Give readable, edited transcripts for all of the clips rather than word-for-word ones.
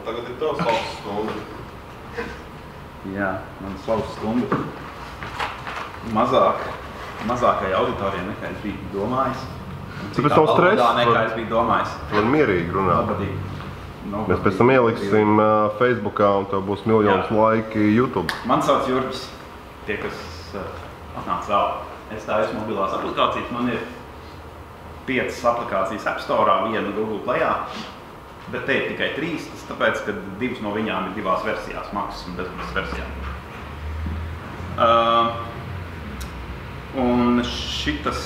tagad ir tavs slavas stunda. Jā, man slavas stunda. Mazākai auditorijai nekā es biju domājis. Tāpēc nav stresa. Nekā es biju domājis. Man mierīgi runāt. Mēs pēc tam ieliksim Facebookā un tev būs miljonus laiki YouTube. Man sauc Jurgis, tie, kas atnāc vēl. Es taisu mobilās aplikācijas, man ir 5 aplikācijas App Store'ā, 1 Google Play'ā, bet te ir tikai 3, tas tāpēc, ka 2 no viņām ir 2 versijās, maksas un bezmaksas versijām. Un šis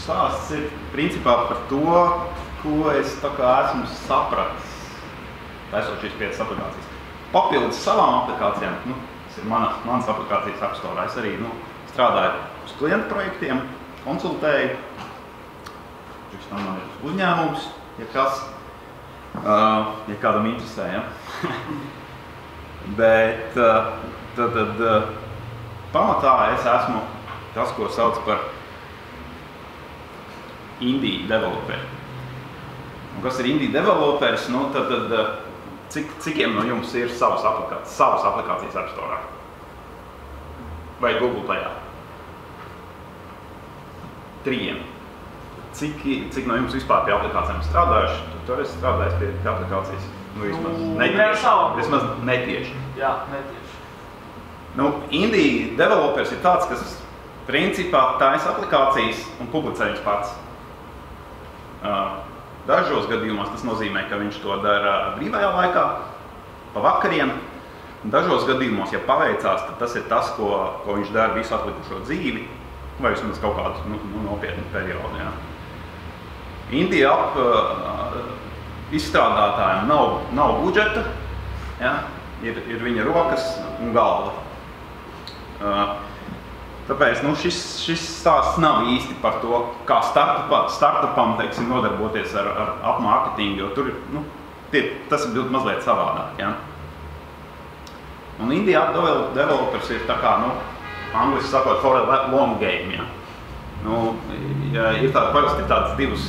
stāsts ir principā par to, ko es tā kā esmu sapratis, taisot šīs 5 aplikācijas. Papildus savām aplikācijām, tas ir manas aplikācijas App Store'ā, es arī strādāju uz klientu projektiem, konsultēju. Šis tam man ir uzņēmums, ja kādam interesē, ja? Bet tad pamatā es esmu tas, ko sauc par indie developeri. Un kas ir indie developeris? Tad cikiem no jums ir savas aplikācijas App Store'ā? Vai Google Play'ā? 3. Cik no jums vispār pie aplikācijām strādājuši? Tu esi strādājis pie aplikācijas? Vismaz netieši. Jā, netieši. Indie developers ir tāds, kas principā taisa aplikācijas un publicē viņas pats. Dažos gadījumos tas nozīmē, ka viņš to dara brīvajā laikā, pa vakariem. Dažos gadījumos, ja paveicās, tad tas ir tas, ko viņš dara visu atlikušo dzīvi, vai vismaz kaut kādu nopietnu periodu. Ja. Indie app izstrādātājiem nav budžeta, ja, ir viņa rokas un galva. Tāpēc šis stāsts nav īsti par to, kā startupam nodarboties ar app marketingu, jo tur tas ir mazliet savādāk. Ja. Un indie app developers ir tā kā, angliski sakot, for a long game. Ja. Ir parasti tādas divas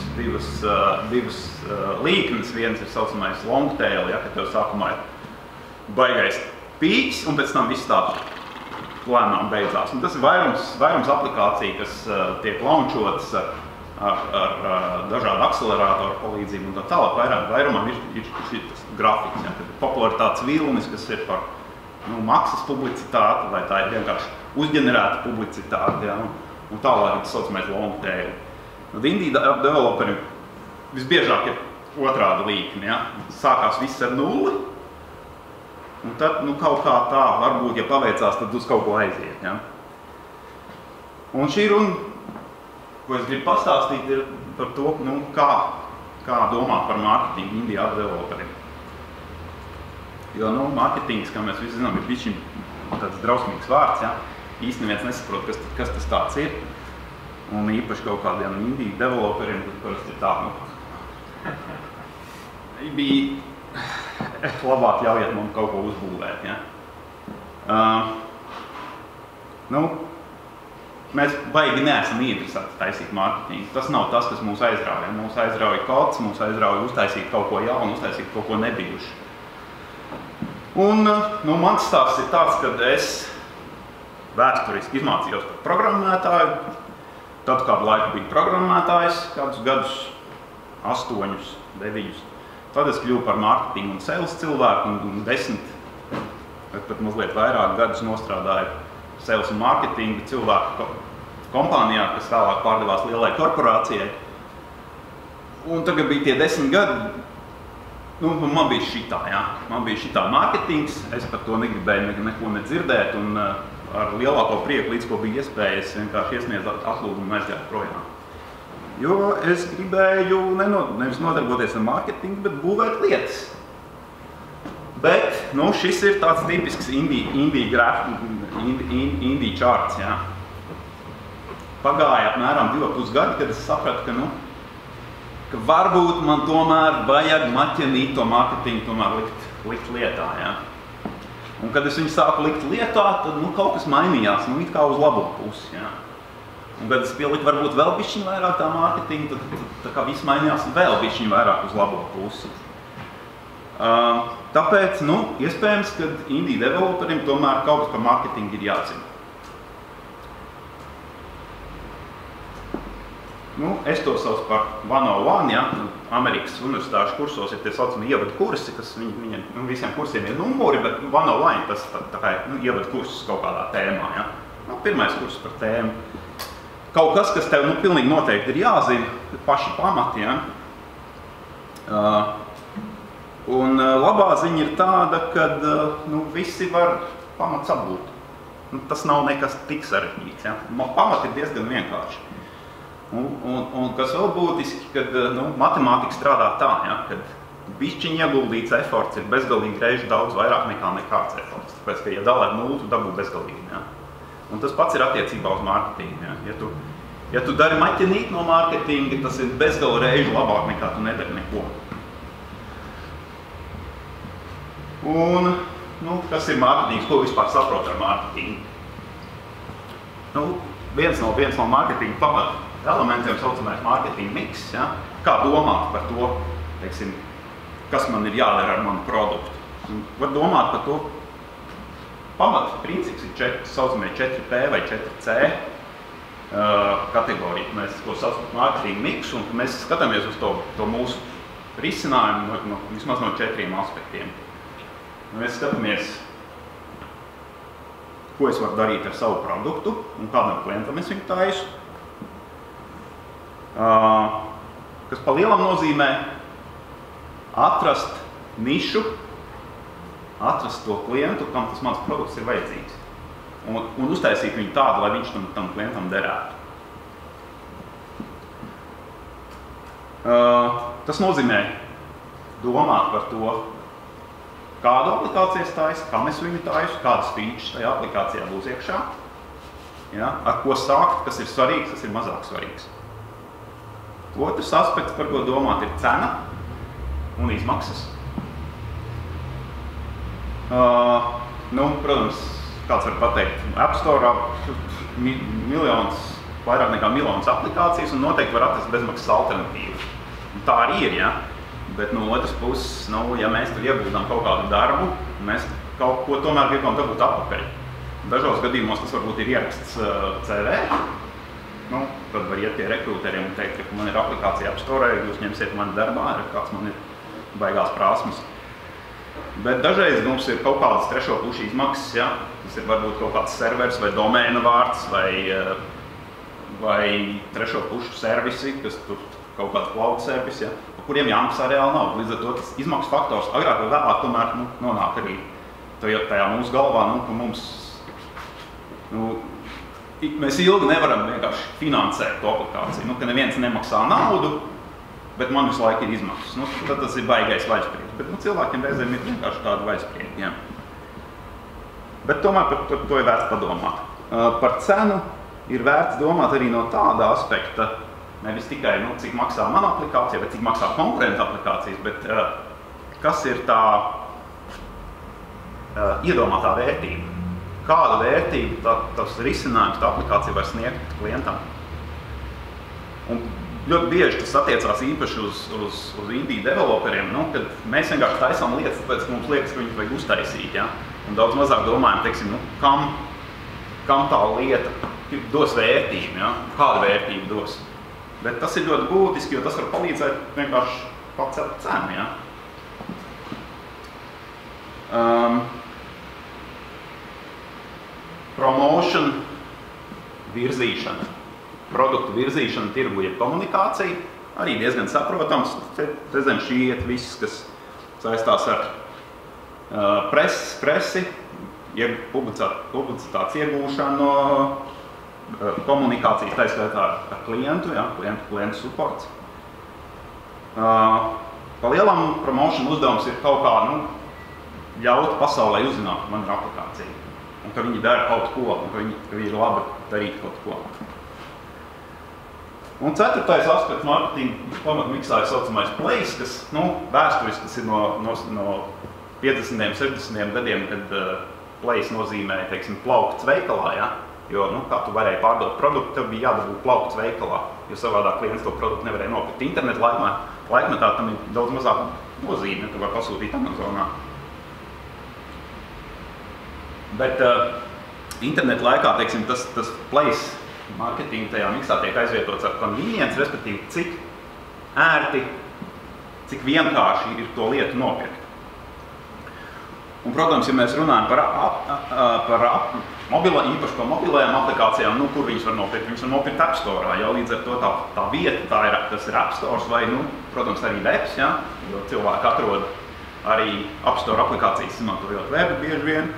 līknes, viens ir saucamais long tail, ja, kad tev sākumā ir baigais pīķis, un pēc tam viss tā lēnām beidzās. Un tas ir vairums aplikāciju, kas tiek launchotas ar dažādu akcelerātoru palīdzību un tā tālāk. Vairumam ir šis grafiks, ja, popularitātes vilnis, kas ir par maksas publicitāti, vai tā ir vienkārši uzģenerēta publicitāte, ja, un tālāk ir tas saucamais long tail. Indie developeri visbiežāk ir otrāda līkne, ja. Sākās viss ar 0, un tad kaut kā tā, varbūt, ja paveicās, tad uz kaut ko aiziet. Ja. Un šī runa, ko es gribu pastāstīt, ir par to, kā domāt par mārketingu indie app developeriem. Jo, mārketings, kā mēs visi zinām, ir bišķi tāds drausmīgs vārds, ja. Īsti neviens nesaprot, kas tas tāds ir. Un īpaši kaut kādiem indie developeriem, kas parasti ir tā, bija labāk ļaujiet mums kaut ko uzbūvēt, ja. Mēs baigi neesam ieinteresēti taisīt mārketingu. Tas nav tas, kas mūs aizrauja. Mūs aizrauja kods, mūs aizrauja uztaisīt kaut ko jaunu, uztaisīt kaut ko nebijuši. Un mans stāsts ir tāds, kad es vēsturiski izmācījos par programmētāju. Tad kādu laiku biju programmētājs, kādus gadus, 8, 9. Tad es kļuvu par mārketingu un sales cilvēku un 10, pat mazliet vairāk gadus nostrādāju sales un mārketingu cilvēku kompānijā, kas tālāk pārdevās lielai korporācijai. Un tagad bija tie 10 gadi. Man bija šitā, jā. Man bija šitā mārketings, es par to negribēju neko nedzirdēt, un ar lielāko prieku, līdz ko bija iespējas, vienkārši iesniedz atlūgumu un aizgāju projām. Jo es gribēju nevis nodarboties ar mārketingu, bet būvēt lietas. Bet, šis ir tāds tipisks indie charts, jā. Pagāja apmēram 2,5 gadi, kad es sapratu, ka varbūt man tomēr vajag maķenīt to mārketingu tomēr likt lietā, ja. Un kad es viņu sāku likt lietā, tad kaut kas mainījās, it kā uz labo pusi, ja. Un kad es pieliku varbūt vēl bišķiņ vairāk tā mārketingu, tad tā kā viss mainījās vēl bišķiņ vairāk uz labo pusi. Tāpēc, iespējams, ka indie developeriem tomēr kaut kas par marketingu ir jāzina. Es to saucu par 101, ja? Amerikas universitāšu kursos ir tie saucami ievadu kursi, kas visiem kursiem ir numuri, bet 101 tas tā kā ievadu kursus kaut kādā tēmā. Ja? Pirmais kurs par tēmu. Kaut kas, kas tev pilnīgi noteikti ir jāzina, paši pamati. Ja? Un labā ziņa ir tāda, ka visi var pamats apgūt. Tas nav nekas tik sarežģīts. Ja? Pamati ir diezgan vienkārši. Un kas vēl būtiski, kad matemātika strādā tā, ja, kad bišķiņ ieguldīts eforts ir bezgalīgi reižu daudz vairāk nekā nekāds eforts. Tāpēc, ka, ja dalē ar 0, tu dabū bezgalīgi. Ja. Un tas pats ir attiecībā uz mārketingu. Ja. Ja tu dari maķenīt no mārketinga, tas ir bezgali reižu labāk nekā tu nedari neko. Un, kas ir mārketings, ko vispār saprot ar mārketingu? Viens no mārketinga pamata elementiem saucamais marketing mix, ja? Kā domāt par to, teiksim, kas man ir jādara ar manu produktu. Var domāt par to, pamata princips ir saucamie 4P vai 4C kategorija. Mēs to saucam marketing mix, un mēs skatāmies uz to mūsu risinājumu vismaz no 4 aspektiem. Mēs skatāmies, ko es varu darīt ar savu produktu un kādam klientam es viņu taisu. Kas pa lielam nozīmē atrast nišu, atrast to klientu, kam tas mans produkts ir vajadzīgs. Un uztaisīt viņu tādu, lai viņš tam klientam derētu. Tas nozīmē domāt par to, kādu aplikāciju es taisu, kam es viņu taisu, kādas features tajā aplikācijā būs iekšā, ja? Ar ko sākt, kas ir svarīgs, kas ir mazāk svarīgs. Otrs aspekts, par ko domāt, ir cena un izmaksas. Protams, kāds var pateikt, App Store vairāk nekā miljonus aplikācijas un noteikti var atrast bezmaksas alternatīvu. Un tā arī ir, ja? Bet no otras puses, ja mēs tur ieguldām kaut kādu darbu, mēs kaut ko tomēr gribam dabūt atpakaļ. Dažos gadījumos tas varbūt ir ieraksts CV. Tad var iet pie rekrūteriem un teikt, ka man ir aplikācija App Store, jūs ņemsiet mani darbā, kāds man ir baigās prasmes. Bet dažreiz mums ir kaut kādas trešo pušu izmaksas, ja? Tas ir varbūt kaut kāds servers vai domēna vārds vai trešo pušu servisi, kas tur kaut kāds cloud servisi, ja? Pa kuriem jāmaksā reāli nav. Līdz ar to tas izmaksu faktors agrāk vai vēlāk tomēr nonāk arī tajā mūsu galvā, ka mums mēs ilgi nevaram vienkārši finansēt to aplikāciju, ka neviens nemaksā naudu, bet man visu laiku ir izmaksas. Tad tas ir baigais vaļsprieki, bet cilvēkiem reizēm ir vienkārši tāda vaļsprieki. Ja. Bet tomēr par to ir vērts padomāt. Par cenu ir vērts domāt arī no tāda aspekta, nevis tikai, cik maksā mana aplikācija, vai cik maksā konkurenta aplikācijas, bet kas ir tā iedomātā vērtība. Kāda vērtība tas risinājums, tā aplikācija var sniegt klientam. Un ļoti bieži tas attiecās īpaši uz indie developeriem, kad mēs vienkārši taisām lietas, tāpēc, ka mums liekas, ka viņus vajag uztaisīt. Ja? Un daudz mazāk domājam, teiksim, kam tā lieta dos vērtību, ja? Kāda vērtība dos. Bet tas ir ļoti būtiski, jo tas var palīdzēt vienkārši pacelt cenu. Ja? Promotion, virzīšana, produktu virzīšana, tirgu, jeb komunikācija, arī diezgan saprotams. Te zem šī iet viss, kas saistās ar presi, publicitātes iegūšanu, komunikācijas taiskaitā ar klientu, ja, klientu supports. Pa lielam promotion uzdevums ir kaut kā ļaut pasaulē uzzināt manu aplikāciju. Un ka viņi dara kaut ko, un ka viņi ir labi darīt kaut ko. Un ceturtais aspekts marketinga pamatmiksā ir saucamais place, kas vēsturiski tas ir no 50. 60. gadiem, kad place nozīmē, teiksim, plaukts veikalā, ja? Jo, kā tu varēji pārdot produktu, tev bija jādabūt plaukts veikalā, jo savādā klients to produktu nevarēja nopirkt. Internetu laikmetā tam ir daudz mazāk nozīme, ka var pasūtīt Amazonā. Bet interneta laikā, teiksim, tas place marketing tajā miksā tiek aizvietots ar convenience, respektīvi, cik ērti, cik vienkārši ir to lietu nopirkt. Un, protams, ja mēs runājam par īpaši par mobilajām aplikācijām, kur viņas var nopirkt? Viņas var nopirkt App Store, jau līdz ar to tā vieta, tas ir App Store vai, protams, arī webs, ja? Jo cilvēki atrod arī App Store aplikācijas, izmantojot webu bieži vien.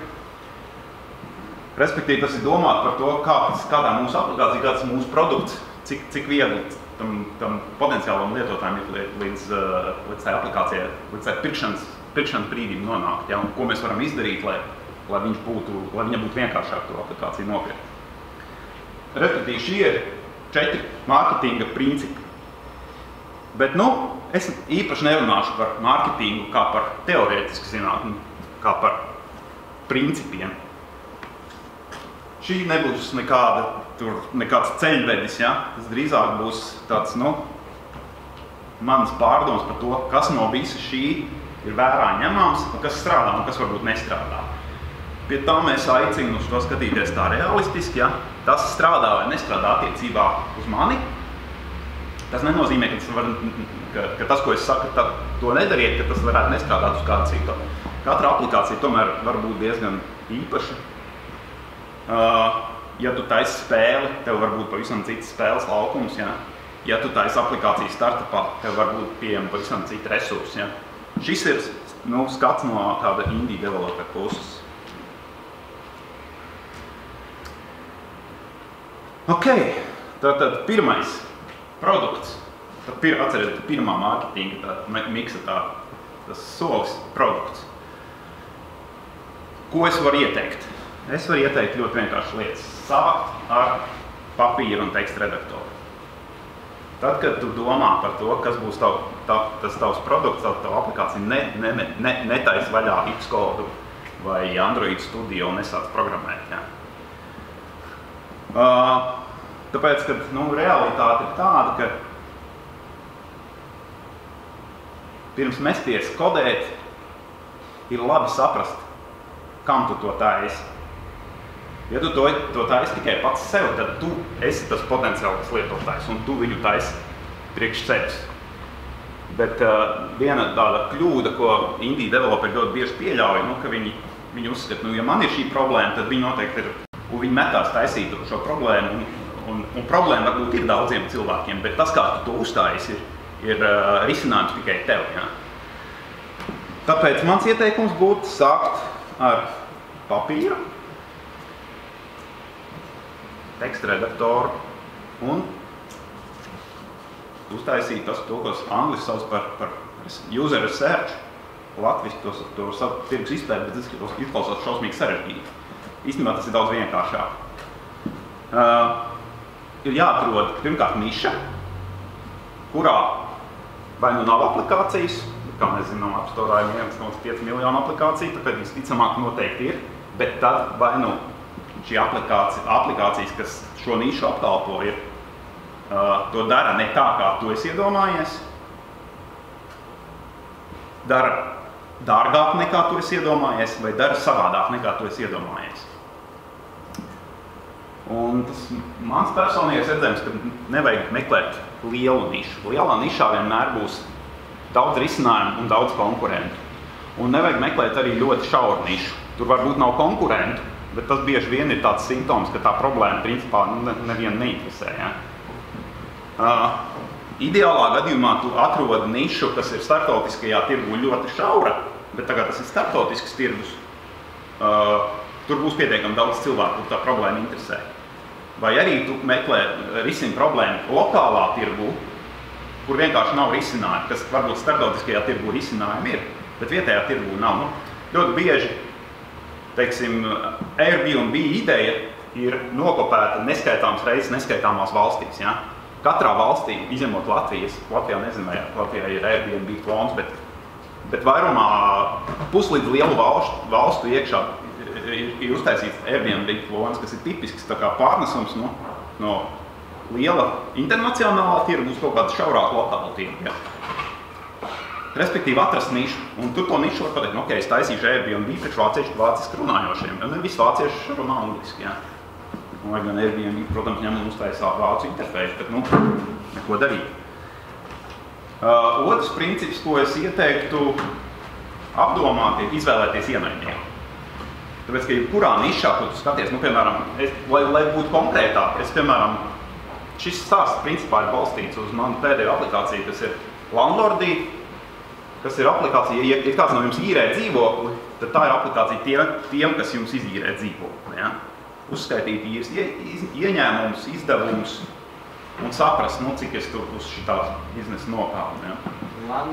Respektīvi, tas ir domāt par to, kādā mūsu aplikācija, kāds ir mūsu produkts, cik viegli tam potenciālam lietotājiem ir līdz tai aplikācijai, līdz tai pirkšanas brīdim nonākt, ja? Un ko mēs varam izdarīt, lai viņam būtu vienkāršāk to aplikāciju nopirkt. Respektīvi, šie ir 4 mārketinga principi. Bet, es īpaši nerunāšu par mārketingu kā par teorētisku zinātni, kā par principiem. Šī nebūs nekāds ceļvedis, ja? Tas drīzāk būs tāds, manas pārdomas par to, kas no visa šī ir vērā ņemams un kas strādā un kas varbūt nestrādā. Pie tā mēs aicinu uz to skatīties tā realistiski, ja? Tas strādā vai nestrādā attiecībā uz mani. Tas nenozīmē, ka tas, ko es saku, to nedariet, ka tas varētu nestrādāt uz kādu citu. Katra aplikācija tomēr var būt diezgan īpaša. Ja tu taisi spēli, tev var būt pavisam cits spēles laukums, ja? Ja tu taisi aplikāciju startupā, tev var būt pieejama pavisam cita resursi, ja? Šis ir skats no tāda indie developer puses. Ok, tātad pirmais produkts. Atcerieties, pirmā mārketinga miksa tas solis produkts. Ko es varu ieteikt? Es varu ieteikt ļoti vienkārši lietas. Sākt ar papīra un teksta redaktoru. Tad, kad tu domā par to, kas būs tas tavs produkts, tavu aplikāciju, netaisi vaļā Xcode vai Android Studio un nesāc programmēt. Ja? Tāpēc, ka realitāte ir tāda, ka pirms mesties kodēt, ir labi saprast, kam tu to taisi. Ja tu to taisi tikai pats sev, tad tu esi tas potenciāls lietotājs un tu viņu taisi priekš sevis. Bet viena tāda kļūda, ko indie developeri ļoti bieži pieļauj, ka viņi uzskata, ja man ir šī problēma, tad viņi noteikti ir, un viņi metās taisīt šo problēmu, un problēma varbūt ir daudziem cilvēkiem, bet tas, kā tu to uzstājies, ir risinājums tikai tev. Ja? Tāpēc mans ieteikums būtu sākt ar papīru, teksta redaktoru un uztaisīt to, ko angliski sauc par user research. Latviski to sauc tirgus izpēti, bet tas izklausās šausmīgi sarežģīti. Īstenībā tas ir daudz vienkāršāk. Ir jāatrod pirmkārt niša, kurā vai nav aplikācijas, kā mēs zinām, App Store ir 1,5 miljonu aplikāciju, tāpēc visticamāk noteikti ir, bet tad vai šī aplikācijas, kas šo nišu apkalpo, to dara ne tā, kā tu esi iedomājies, dara dārgāk nekā tu esi iedomājies, vai dara savādāk nekā tu esi iedomājies. Un tas mans personīgais redzējums, ka nevajag meklēt lielu nišu. Lielā nišā vienmēr būs daudz risinājumu un daudz konkurentu. Un nevajag meklēt arī ļoti šauru nišu. Tur varbūt nav konkurentu, bet tas bieži vien ir tāds simptoms, ka tā problēma principā nevienu neinteresē. Ja? Ideālā gadījumā tu atrodi nišu, kas ir starptautiskajā tirgu ļoti šaura, bet tagad tas ir starptautisks tirgus. Tur būs pietiekami daudz cilvēku, kur tā problēma interesē. Vai arī tu risini problēmu lokālā tirgu, kur vienkārši nav risinājumi, kas varbūt starptautiskajā tirgu risinājumi ir, bet vietējā tirgu nav. Ļoti bieži, teiksim, Airbnb ideja ir nokopēta neskaitāmas reizes neskaitāmās valstīs. Ja? Katrā valstī, izņemot Latvijā nezinu, vai Latvijā ir Airbnb klons, bet vairumā puslīdz lielu valstu iekšā ir uztaisīts Airbnb klons, kas ir tipisks tā kā pārnesums no liela internacionālā tirgu uz kaut kādu šaurāku lokālu tirgu. Ja? respektīvi atrast nišu. Un tur to nišu var pateikt, ok, es taisīšu Airbnb priekš vāciski runājošiem. Ne visi vācieši runā angliski, jā. Lai gan Airbnb, protams, ņem un uztaisā vācu interfeisu, bet, neko darīt. Otrs princips, ko es ieteiktu apdomāt, ir izvēlēties ienaidnieku. Tāpēc, ka jebkurā nišā, ko tu skaties, piemēram, lai būtu konkrētāk, piemēram, šis stāsts principā ir balstīts uz manu pēdējo aplikāciju, kas ir Landlordī, kas ir aplikācija, ja kāds no jums īrē dzīvokli, tad tā ir aplikācija tiem, kas jums izīrē dzīvokli. Ja? Uzskaitīt īres ieņēmumus, izdevumus un saprast, cik es tur uz šitās biznesa nokāpu. Ja?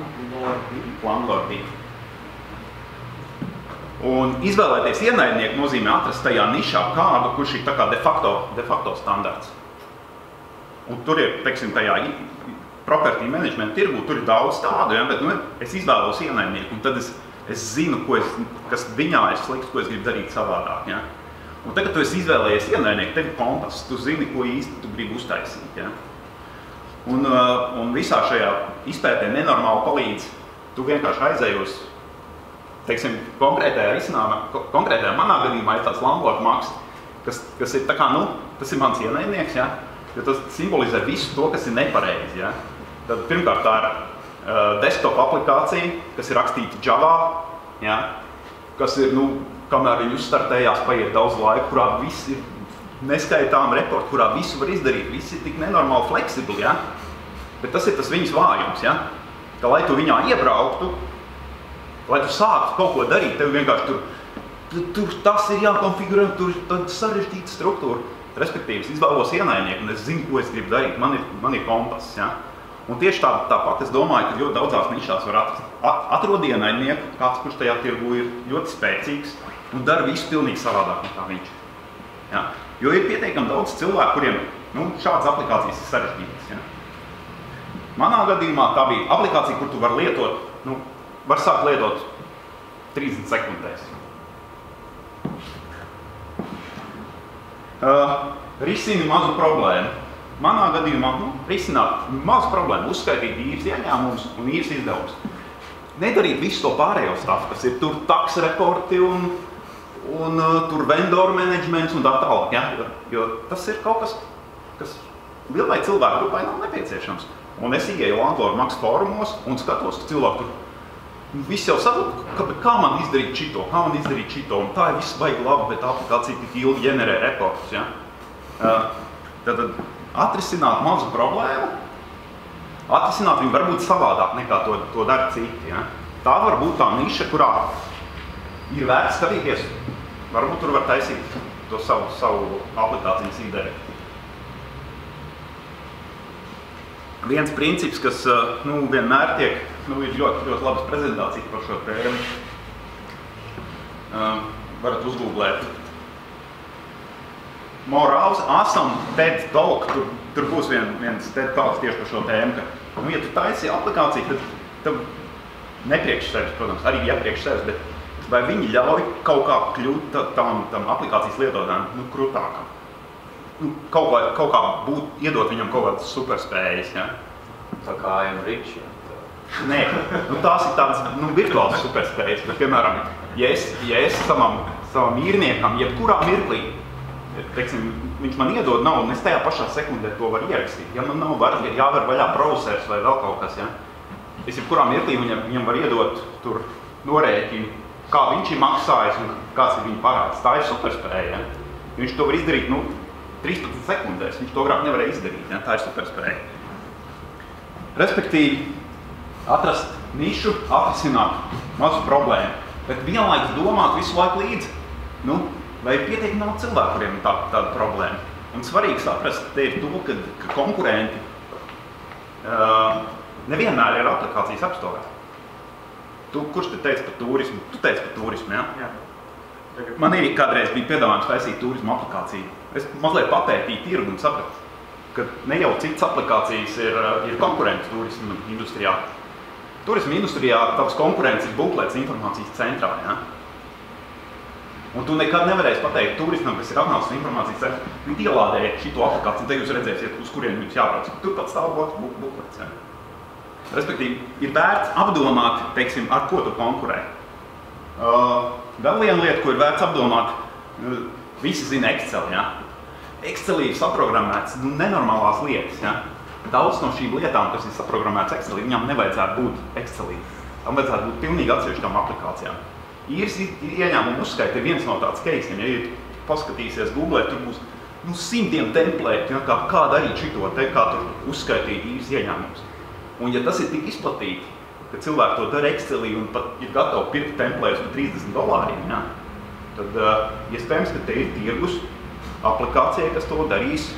Landlordī. Un izvēlēties ienaidnieku nozīmē atrast tajā nišā kādu, kurš ir tā kā de facto standarts. Un tur ir, teiksim, tajā property management tirgu, tur ir daudz tādu, ja, bet es izvēlos ienaidnieku, un tad es zinu, kas viņā ir slikts, ko es gribu darīt savādāk. Ja. Un tagad tu esi izvēlējies ienaidnieku, tev ir kompass, tu zini, ko īsti tu gribi uztaisīt. Ja. Un visā šajā izpētē nenormāli palīdz, tu vienkārši aizēji uz, teiksim, konkrētajā manā gadījumā ir tāds landlord maksas, kas ir tā kā, tas ir mans ienaidnieks, ja. Jo tas simbolizē visu to, kas ir nepareizi. Ja? Tad pirmkārt tā ir desktop aplikācija, kas ir rakstīta Java, ja? Kas ir, kamēr viņi uzstartējās, paiet daudz laika, kurā viss ir neskaitām reporti, kurā visu var izdarīt, viss ir tik nenormāli fleksibli. Ja? Bet tas ir tas viņas vājums. Ja? Ka, lai tu viņā iebrauktu, lai tu sāktu kaut ko darīt, tev vienkārši tur tas ir jākonfigurē, tur ir sarežģīta struktūra. Respektīvi, es izvēlos ienaidnieku, un es zinu, ko es gribu darīt. Man ir kompass. Ja? Un tieši tāpat es domāju, ka ļoti daudzās nišās var atrod ienaidnieku, kāds, kurš tajā tirgu ir ļoti spēcīgs un dara visu pilnīgi savādāk nekā viņš. Ja? Jo ir pietiekami daudz cilvēku, kuriem šādas aplikācijas ir sarežģītas. Ja? Manā gadījumā tā bija aplikācija, kur tu vari lietot, var sākt lietot 30 sekundēs. Risini mazu problēmu. Manā gadījumā risināt mazu problēmu, uzskaitīt īres ieņēmumus un īres izdevumus. Nedarīt visu to pārējo stāstu, kas ir tur tax reporti un tur vendor managements un tā tālāk. Ja? Jo tas ir kaut kas lielai cilvēku grupai nav nepieciešams. Un es ieeju Landlord maksas fórumos un skatos, ka cilvēki tur viss jau saprot, kā man izdarīt šito, un tā ir viss baigi labi, bet aplikācija tik ilgi ģenerē reportus. Ja? Tad atrisināt mazu problēmu, atrisināt viņu varbūt savādāk nekā to dara citi. Ja? Tā var būt tā niša, kurā ir vērts skatīties, varbūt tur var taisīt to savu aplikācijas ideju. Viens princips, kas vienmēr tiek, ir ļoti labas prezentācijas par šo tēmu. Varat uzgooglēt. More awesome TED Talk, tur būs viens TED Talks tieši par šo tēmu, ka, ja tu taisi aplikāciju, tad nepriekš sevis, protams, arī iepriekš sevis, bet vai viņi ļauj kaut kā kļūt tam aplikācijas lietotājiem, krūtākam. Kaut kā iedot viņam kaut kādas superspējas, ja? Tā kā I'm rich, ja? Nē, tās ir tādas virtuālas superspējas, bet, piemēram, ja es savam īrniekam, jebkurā mirklī, teiksim, viņš man iedod naudu, un es tajā pašā sekundē to varu ierakstīt. Ja man nav jāver vaļā browsers vai vēl kaut kas, ja? Es jebkurā mirklī viņam var iedot tur norēķinu, kā viņš ir maksājis un kāds ir viņa parāds. Tā ir superspēja, ja? Viņš to var izdarīt, 13 sekundēs, viņš to agrāk nevarēja izdarīt, ja? Tā ir superspēja. Respektīvi, atrast nišu, atrisināt mazu problēmu, bet vienlaikus domāt visu laiku līdzi, vai ir pietiekami daudz cilvēku, kuriem ir tāda problēma. Un svarīgi saprast te ir to, ka konkurenti nevienmēr ir aplikācijas apstāvē. Kurš te teica par turismu? Tu teici par turismu, ja? Jā. Man ir kādreiz bija piedāvājums taisīt turismu aplikāciju. Es mazliet papētīju tirgu un sapratu, ka ne jau citas aplikācijas ir konkurenti turismu industrijā. Turismu industrijā tavs konkurents ir Booklets informācijas centrā. Ja? Un tu nekad nevarēsi pateikt turismam, kas ir apnācis informācijas centrā, viņi ielādēja šito aplikāciju, un te jūs redzēsiet, uz kuriem jums jābrauc. Turpat stāv Booklets. Ja? Respektīvi, ir vērts apdomāt, teiksim, ar ko tu konkurē. Vēl viena lieta, ko ir vērts apdomāt, visi zina Excel, ja? Excelī ir saprogrammēts nenormālās lietas, ja? Daudz no šīm lietām, kas ir saprogrammēts Excelī, viņam nevajadzētu būt Excelī. Tam vajadzētu būt pilnīgi atsevišķām aplikācijām. Īres ieņēmumu uzskaita ir viens no tāds keisiem, ja paskatīsies Google, tur būs simtiem templēti, ja? Kā darīt šito te, kā tur uzskaitīt īres ieņēmumus. Un ja tas ir tik izplatīti, ka cilvēki to dara Excelī un pat ir gatavi pirkt templējus par $30, ja? Tad iespējams, ka te ir tirgus aplikācija, kas to darīs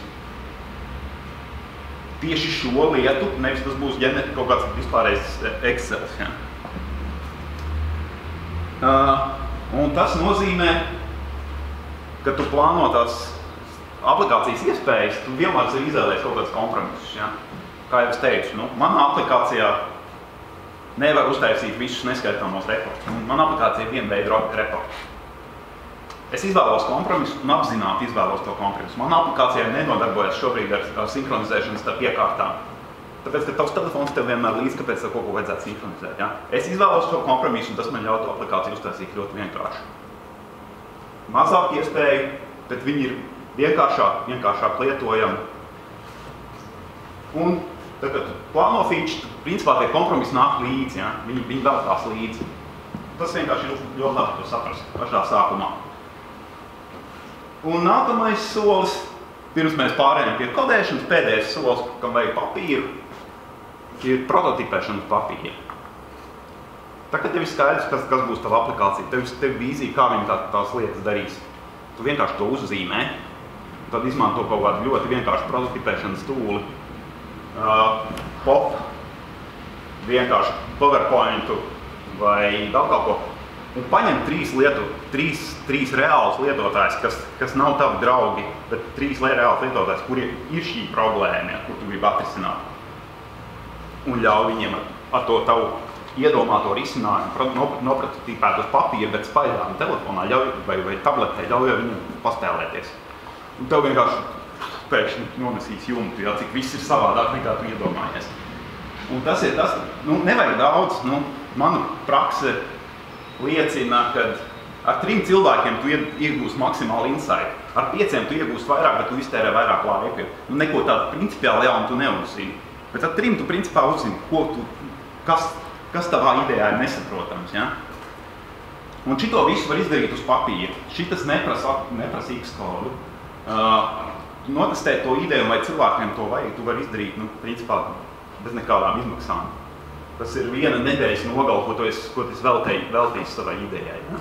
tieši šo lietu, nevis tas būs kaut kāds vispārējais Excels. Ja? Un tas nozīmē, ka tu plāno tās aplikācijas iespējas, tu vienlaikus ir izvēlējies kaut kāds kompromisus. Ja? Kā jau es teicu, manā aplikācijā nevar uztaisīt visus neskaitāmos reportus. Manā aplikācijā ir viena veida reporti. Es izvēlos kompromisu un apzināti izvēlos to kompromisu. Manā aplikācijā nenodarbojas šobrīd ar sinhronizēšanu starp iekārtām. Tāpēc, ka tavs telefons tev vienmēr līdz, kāpēc tev kaut ko vajadzētu sinhronizēt. Ja? Es izvēlos to kompromisu un tas man ļauj to aplikāciju uztaisīt ļoti vienkārši. Mazāk iespēju, bet viņi ir vienkāršāk lietojami. Un tad, kad plāno feature, principā tie kompromisi nāk līdzi, ja? Viņi velkās līdzi. Tas vienkārši ir ļoti labi to saprast pašā sākumā. Un nākamais solis, pirms mēs pārējām pie kodēšanas, pēdējais solis, kam vajag papīru, ir prototipēšana papīra. Tagad tev ir skaidrs, kas būs tava aplikācija, tev vīzija, kā viņi tās lietas darīs. Tu vienkārši to uzzīmē, tad izmanto kaut kādu ļoti vienkāršu prototipēšanas tūli. Pop, vienkārši PowerPointu vai vēl kaut ko. Un paņem trīs reālus lietotājus, kas nav tavi draugi, bet trīs reālus lietotājus, kuriem ir šī problēma, ja, kur tu gribi atrisināt. Un ļauj viņiem ar to tavu iedomāto risinājumu nopratotipēt uz papīra, bet spaidām telefonā vai tabletē ļauj viņiem paspēlēties. Un tev vienkārši pēkšņi nonesīs jumtu, ja, cik viss ir savādāk nekā tu iedomājies. Un tas ir tas, nevajag daudz, mana prakse liecina, ka ar 3 cilvēkiem tu iegūsi maksimāli insight. Ar 5 tu iegūsi vairāk, bet tu iztērē vairāk laika. Neko tādu principiāli jaunu tu neuzzini. Bet ar 3 tu principā uzzini, kas tavā idejā ir nesaprotams. Ja? Un šito visu var izdarīt uz papīra. Šitas neprasa X-kodu. Notestēt to ideju, vai cilvēkiem to vajag, tu vari izdarīt, principā, bez nekādām izmaksām. Tas ir viena nedēļas nogala, ko tu esi veltījis savai idejai. Ja?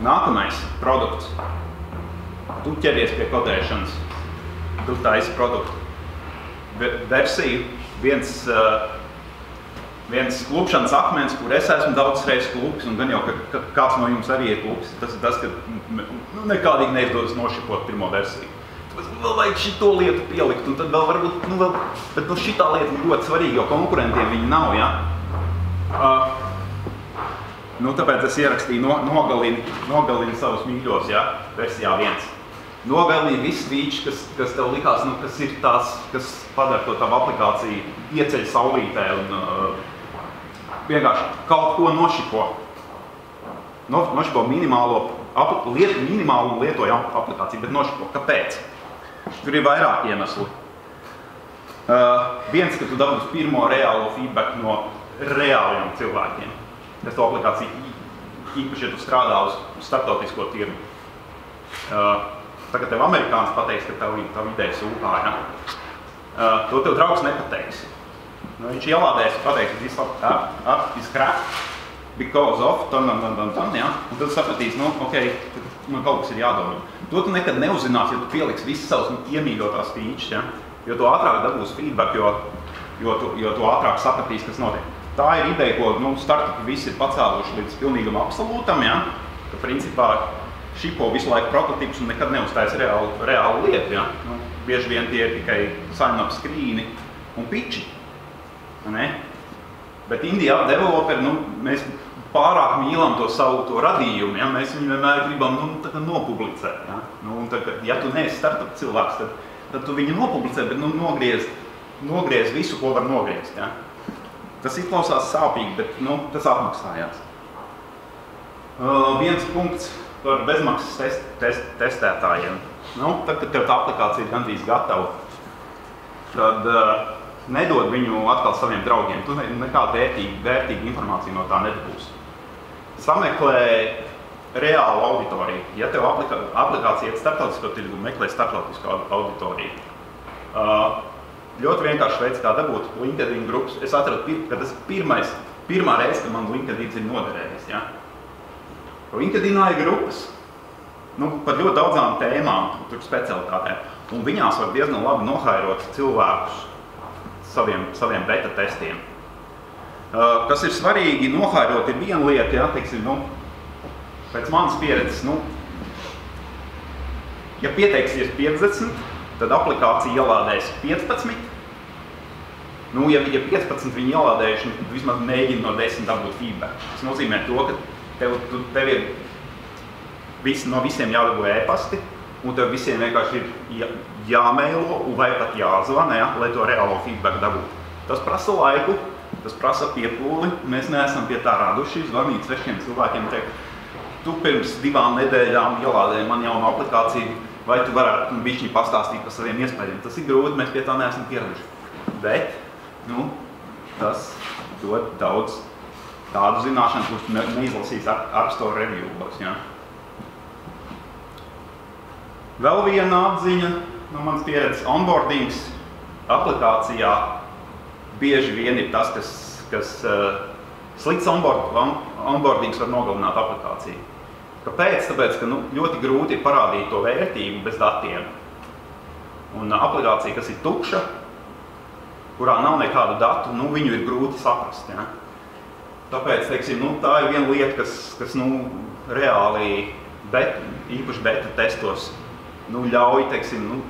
Nākamais produkts. Tu ķeries pie kodēšanas. Tu taisi produktu versiju. Viens klupšanas akmens, kur es esmu daudz reizes klupis, un gan jau, ka kāds no jums arī ir klupis, tas ir tas, ka nekādīgi neizdodas nošipot pirmo versiju. Tāpēc vēl vajag šito lietu pielikt, un tad vēl varbūt, bet šitā lieta ir ļoti svarīga, jo konkurentiem viņi nav, ja? Tāpēc es ierakstīju nogalini savus mīļos, ja? Versijā 1. Nogalini viss feature, kas tev likās, kas ir tās, kas padara to tavu aplikāciju ieceļ saulītē un vienkārši kaut ko nošipo. Nošipo minimālu lietojamu aplikāciju, bet nošipo. Kāpēc? Tur ir vairāk iemesli. Viens, ka tu dabūsi pirmo reālo feedback no reāliem cilvēkiem. Es to aplikāciju īpaši, ja tu strādā uz starptautisko tirgu. Tagad tev amerikānis pateiks, ka tavu ideja sūkā, ja? To tev draugs nepateiks. Viņš ielādēs, pateiks, this app is crap because of ja? Un tad sapratīs, ok, man kaut kas ir jādomā. To tu nekad neuzzināsi, ja tu pieliksi visas savas iemīļotās features, ja? Jo tu ātrāk dabūsi feedback, jo tu ātrāk sapratīs, kas notiek. Tā ir ideja, ko startupi visi ir pacēluši līdz pilnīgam absolūtam, ja? Ka principā šipo visu laiku prototipus un nekad neuztais reālu lietu, ja? Bieži vien tie ir tikai sign-up screeni un pitchi. Ne? Bet indie app developeri, mēs pārāk mīlam to savu radījumu, ja? Mēs viņu vienmēr gribam nopublicēt. Ja? Un tad, ja tu neesi startup cilvēks, tad tu viņu nopublicē, bet nogriez visu, ko var nogriezt. Ja? Tas izklausās sāpīgi, bet tas atmaksājās. Viens punkts par bezmaksas testētājiem. Tad, kad tev tā aplikācija ir gandrīz gatava, tad nedod viņu atkal saviem draugiem. Tu nekādu vērtīgu informāciju no tā nedabūsi. Sameklē reālu auditoriju. Ja tev aplikācija ir starptautisko tirgu, meklē starptautisko auditoriju. Ļoti vienkārši veids, kā dabūt LinkedIn grupas. Es atradu, ka tas pirmā reize, ka man LinkedIn ir noderējis. Ja? LinkedInā ir grupas par ļoti daudzām tēmām, tur specialitātēm. Un viņās var diezgan labi nohairot cilvēkus saviem beta testiem. Kas ir svarīgi, nohairot ir viena lieta, ja, teiksim, pēc manas pieredzes, ja pieteiksies 50, tad aplikācija ielādēs 15. Ja 15 viņi ielādējuši, tad vismaz mēģina no 10 dabūt feedback. Tas nozīmē to, ka tev ir no visiem jādabū e-pasti, un tev visiem vienkārši ir jāmeilo vai pat jāzvana, ja, lai to reālo feedback dabūtu. Tas prasa laiku, tas prasa piepūli. Mēs neesam pie tā raduši. Zvanīt 6 cilvēkiem teikt, tu pirms 2 nedēļām ielādēji man jaunu aplikāciju, vai tu varētu bišķi pastāstīt par saviem iespējiem. Tas ir grūti, mēs pie tā neesam pieraduši. Bet, tas dod daudz tādu zināšanu, kurus neizlasīs App Store reviews. Ja. Vēl viena atziņa no manas pieredzes. Onboardings aplikācijā bieži vien ir tas, kas slikts onboardings var nogalināt aplikāciju. Kāpēc? Tāpēc, ka ļoti grūti ir parādīt to vērtību bez datiem. Un aplikācija, kas ir tukša, kurā nav nekādu datu, viņu ir grūti saprast. Ja? Tāpēc, teiksim, tā ir viena lieta, kas reāli īpaši beta testos ļauj, teiksim,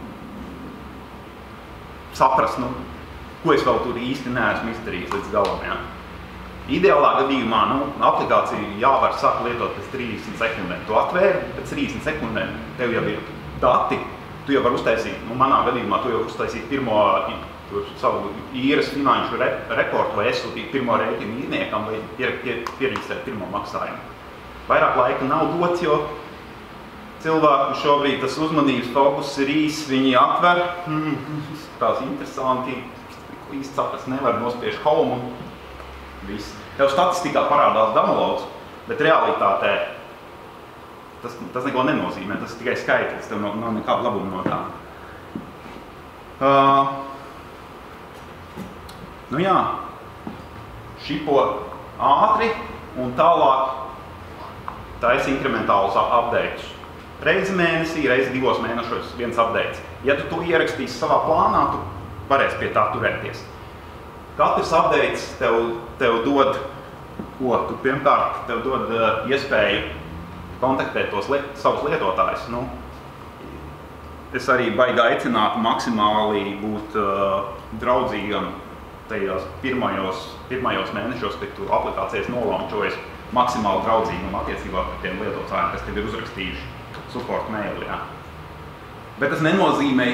saprast, ko es vēl tur īsti neesmu izdarījis līdz galam. Ja? Ideālā gadījumā aplikāciju jāvar sākt lietot pēc 30 sekundēm. Tu atvēri, pēc 30 sekundēm tev jau ir dati, tu jau var uztaisīt, manā gadījumā tu jau uztaisīt pirmo savu īres finanšu reportu vai esūtīt pirmo rēķinu īrniekam vai pierakstēt pirmo maksājumu. Vairāk laika nav dots, jo cilvēku šobrīd tas uzmanības fokus ir īss, viņi atver, tās interesanti, īsti saprast nevar, nospiež home un viss. Tev statistikā parādās downloads, bet realitātē tas neko nenozīmē, tas ir tikai skaitlis, tev nav nekāda labuma no tā. Šipo ātri un tālāk taisa inkrementālus updates. Reizi mēnesī, reizi 2 mēnešos viens updates. Ja tu to ierakstīsi savā plānā, tu varēsi pie tā turēties. Katrs updates tev dod, ko? Tu pirmkārt tev dod iespēju kontaktēt savus lietotājus. Es arī baigi aicinātu maksimāli būt draudzīgam tajos pirmajos mēnešos, kad tu aplikācijas nolaunčojas maksimāli draudzīgam attiecībā par tiem lietotājiem, kas tev ir uzrakstījuši support maili. Ja. Bet tas nenozīmē,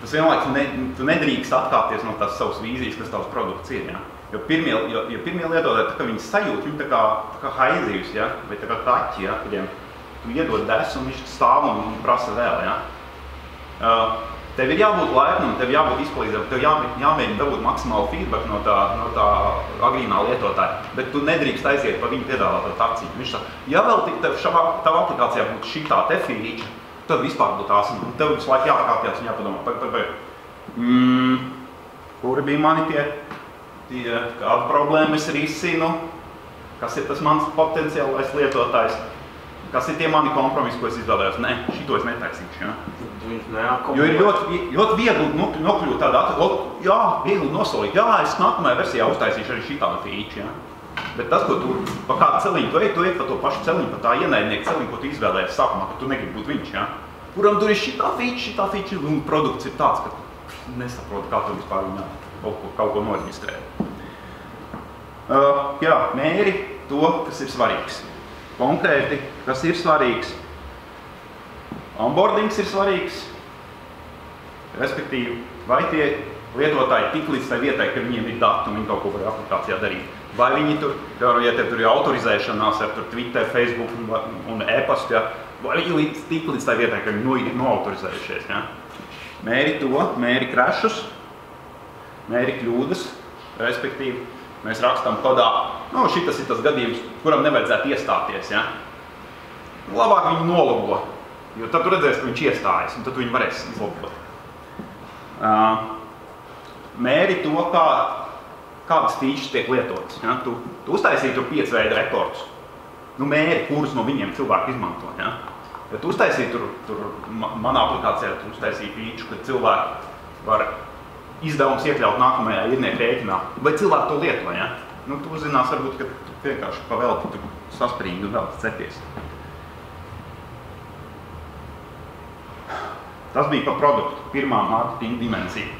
tas vienlaikus tu nedrīkst atkāpties no tās savas vīzijas, kas tavs produkts ir. Ja. Jo pirmie lietotāji, tā kā viņi sajūt, viņi tā kā haizījus, ja, vai tā kā taķi, ja, kuriem tu iedod desu un viņš stāv un prasa vēl. Ja. Tev ir jābūt laipnam, tev jābūt izpalīdzam, tev jāmēģina dabūt maksimālu feedback no tā agrīnā lietotāja, bet tu nedrīkst aiziet par viņu piedāvāto takciju. Viņš saka, ja vēl tik tava aplikācijā būtu šitā te feature, tad vispār būtu tās, un tev visu laiku jāpakāpjas un jāpadomā, kuri bija mani kādu problēmu es risinu, kas ir tas mans potenciālais lietotājs, kas ir tie mani kompromisi, ko es izvēlējos. Nē, šito es netaisīšu. Ja? Jo ir ļoti viegli nokļūt tādā, viegli nosolīt, es nākamajā versijā uztaisīšu arī šitādu feature. Ja? Bet tas, ko tu pa kādu celiņu, tu ej pa to pašu celiņu, pa tā ienaidnieku celiņu, ko tu izvēlējies sākumā, ka tu negribi būt viņš. Ja? Kuram tur ir šitā feature, un produkts ir tāds, ka tu nesaproti, kā tu vispār viņā kaut ko noreģistrēt. Mēri, to, kas ir svarīgs. Konkrēti, kas ir svarīgs. Onboardings ir svarīgs, respektīvi, vai tie lietotāji tik līdz tai vietai, ka viņiem ir dati un viņi kaut ko var aplikācijā darīt. Vai viņi tur, ja tur ir autorizēšanās ar Twitter, Facebook un e-pastu, ja? Vai viņi tik līdz tai vietai, ka viņi noautorizējušies. Ja? Mēri to, mēri crashus, mēri kļūdas, respektīvi, mēs rakstam kodā, šitas ir tas gadījums, kuram nevajadzētu iestāties. Ja? Labāk viņu nologo, jo tad tu redzēsi, ka viņš iestājas, un tad tu viņu varēs izlobot. Mēri to, kādas features tiek lietotas. Ja? Tu uztaisīji tur 5 veidu rekordus. Mēri, kurus no viņiem cilvēki izmanto. Ja? Ja tu uztaisīji tur manā aplikācijā, tu uztaisīji feature, ka cilvēki var izdevums iekļaut nākamajā īrnieku rēķinā. Vai cilvēki to lieto? Ja? Tu uzzinās varbūt, ka tu vienkārši pavelti tur saspringti un vēl cepies. Tas bija par produktu, pirmā mārketinga dimensija.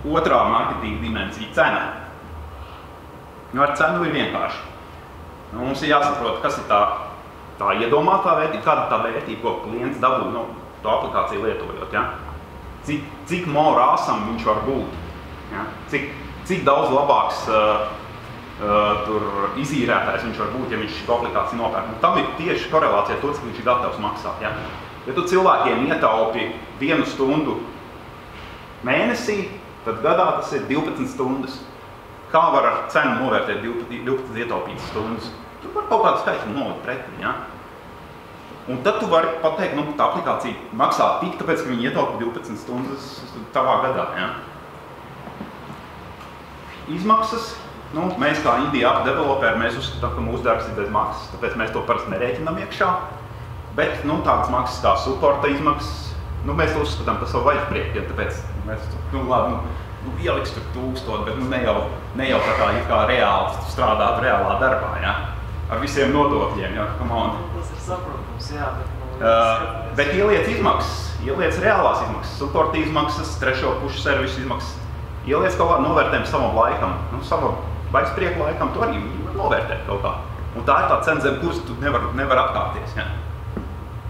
Otrā mārketinga dimensija – cena. Ar cenu ir vienkārši. Mums ir jāsaprot, kas ir tā iedomātā vērtība, kāda tā vērtība, ko klients dabū to aplikāciju lietojot. Ja? Cik more awesome viņš var būt. Ja? Cik daudz labāks izīrētājs viņš var būt, ja viņš šo aplikāciju nopērk. Tam ir tieši korelācija ar to, cik viņš ir gatavs maksāt. Ja? Ja tu cilvēkiem ietaupi 1 stundu mēnesī, tad gadā tas ir 12 stundas. Kā var ar cenu novērtēt 12 ietaupītas stundas? Tu var kaut kādu skaitu nolikt pretī. Ja? Un tad tu vari pateikt, tā aplikācija maksā tik, tāpēc, ka viņi ietaupa 12 stundas tavā gadā. Ja? Izmaksas. Mēs kā indie app developeri, mēs uzskatām, ka mūsu darbs ir bez maksas, tāpēc mēs to parasti nerēķinām iekšā. Bet tādas maksas kā supporta izmaksas, mēs to uzskatām, tas vēl vajag priekiem, tāpēc mēs ieliks tur 1000, bet ne jau tā reāli strādāt reālā darbā, ja? Ar visiem nodokļiem, ja? Come on. Tas ir saprotams, jā, bet ieliec izmaksas, ieliec reālās izmaksas, supporta izmaksas, trešo pušu servisu izmaksas, ieliec kaut kādu novērtējumu savam laikam, savam vaigsprieku laikam, tu arī novērtēt kaut kā. Un tā ir tā cena, zem kuras tu nevar atkāpties, ja?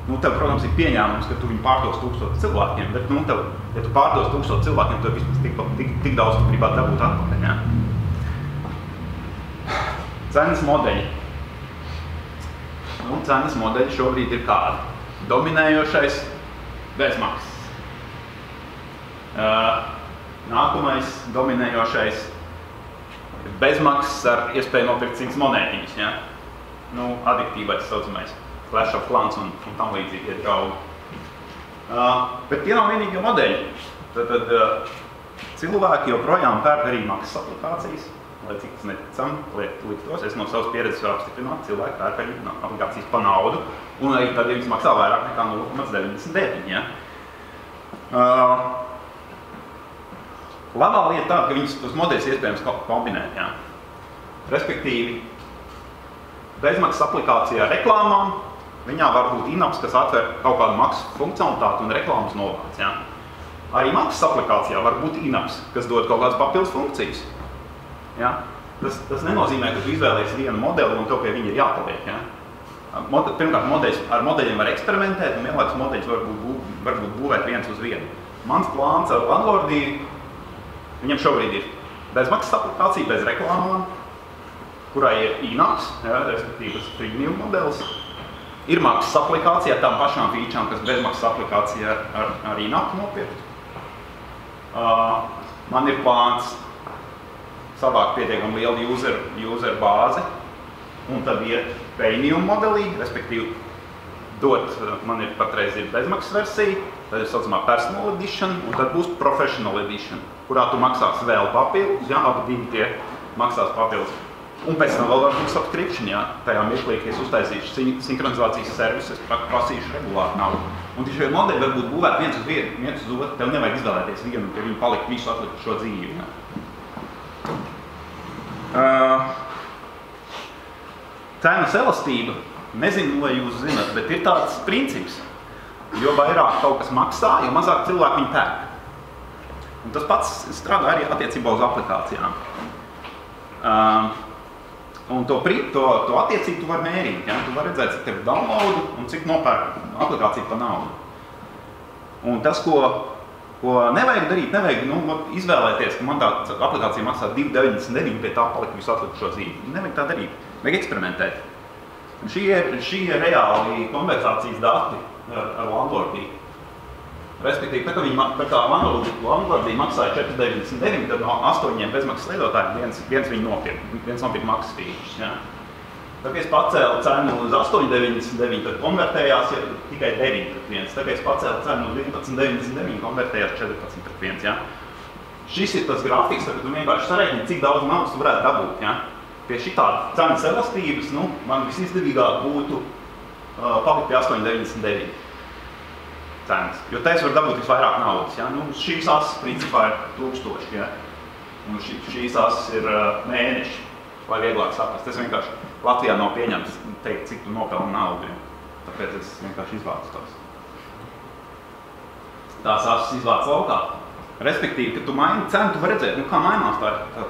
Tev, protams, ir pieņēmums, ka tu viņu pārdos 1000 cilvēkiem, bet, ja tu pārdos 1000 cilvēkiem, tad vismaz tik daudz tu gribētu dabūt atpakaļ, ja? Cenas modeļi. Cenas modeļi šobrīd ir kādi. Dominējošais bezmaksas. Nākamais dominējošais bezmaksas ar iespēju nopirkt 100 monētiņas, ja? Adiktīvais saucamais. Clash of Clans un tam līdzīgi ir draugi. Bet tie nav vienīgie modeļi. Tad cilvēki joprojām pērk arī maksas aplikācijas, lai cik tas neticam liktos. Es no savas pieredzes varu apstiprināt, cilvēki pērk arī aplikācijas pa naudu, un arī tad, ja viņas maksā vairāk nekā 0,99. Ja? Labā lieta tāda, ka viņas tos modeļus iespējams kombinēt. Ja? Respektīvi, bezmaksas aplikācijā reklāmām, viņā var būt in-apps, kas atver kaut kādu maksas funkcionalitāti un reklāmas novāc. Ja? Arī maksas aplikācijā var būt in-apps, kas dod kaut kādas papildus funkcijas. Ja? Tas nenozīmē, ka tu izvēlies vienu modeli un tev pie viņa ir jāpaliek. Ja? Pirmkārt, ar modeļiem var eksperimentēt, un vienlaikus modeļus var būvēt viens uz vienu. Mans plāns ar Landlordī, viņam šobrīd ir bezmaksas aplikācija, bez reklāmām, kurai ir in-apps, ja, respektīvi premium modelis. Ir maksas aplikācija ar tām pašām featurām, kas bezmaksas aplikācija ar in-app nopirkt. Man ir plāns savākt pietiekami lielu user bāzi un tad iet premium modelī, respektīvi man ir patreiz ir bezmaksas versija, tad ir saucamā personal edition un tad būs professional edition, kurā tu maksās vēl papildus, ja, abi tie maksās papildus. Un pēc tam vēl var būt subscription, ja, tajā mirklī, ka es uztaisīšu sinhronizācijas servisu, es prasīšu regulāri naudu. Un šie modeļi var būt būvēti viens uz otru, tev nevajag izvēlēties vienu, ka viņi palikt visu atlikušo dzīvi. Ja. Cenas elastība, nezinu, vai jūs zināt, bet ir tāds princips. Jo vairāk kaut kas maksā, jo mazāk cilvēki viņu pērk. Un tas pats strādā arī attiecībā uz aplikācijām. Un to attiecību tu vari mērīt. Ja? Tu vari redzēt, cik tev downloadu un cik nopērk aplikāciju par naudu. Un tas, ko nevajag darīt, nevajag izvēlēties, ka man tā aplikācija maksā 2,99, pie tā palika visu atlikušo dzīvi. Nevajag tā darīt. Vajag eksperimentēt. Un šī ir reāli konversācijas dati ar Landlordiju. Respektīvi, tā kā Landlordija maksāja 4,99, tad no 8 bezmaksas lietotājiem viens viņu nopirka maksas fīčus. Ja? Tā kā es pacēlu cenu uz 8,99, tad konvertējās tikai 9/1. Tā kā es pacēlu cenu uz 11,99, konvertējās 14/1. Ja? Šis ir tas grafiks, kad tu vienkārši sareikni, cik daudz naudas tu varētu dabūt. Ja? Pie šitāda cenas elastības, man visizdevīgāk būtu palikt pie 8,99 cenas. Jo te es varu dabūt visvairāk naudas. Ja? Šīs asas principā ir 1000. Ja? Un šīs asas ir mēneši, lai vieglāk saprast. Es vienkārši Latvijā nav pieņemts teikt, cik tu nopelni naudu. Ja? Tāpēc es vienkārši izvācu tās. Tās asas izvāc laukā. Respektīvi, kad tu maini cenu, tu vari redzēt, kā mainās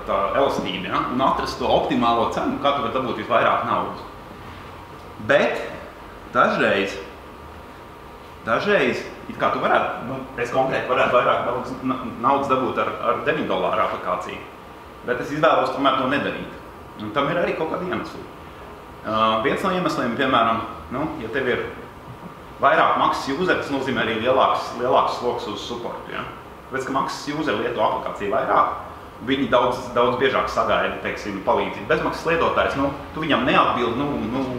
tā elastība, ja? Un atrast to optimālo cenu, kā tu vari dabūt visvairāk naudas. Bet dažreiz, it kā tu varētu, es konkrēti varētu vairāk naudas dabūt ar $9 aplikāciju, bet es izvēlos tomēr to nedarīt. Un tam ir arī kaut kādi iemesli. Viens no iemesliem, piemēram, ja tev ir vairāk maksas useri, tas nozīmē arī lielāks sloks uz supportu. Ja? Tāpēc, ka maksas useri lieto aplikāciju vairāk, viņi daudz biežāk sagaida, teiksim, palīdzību. Bezmaksas lietotājs, tu viņam neatbildi,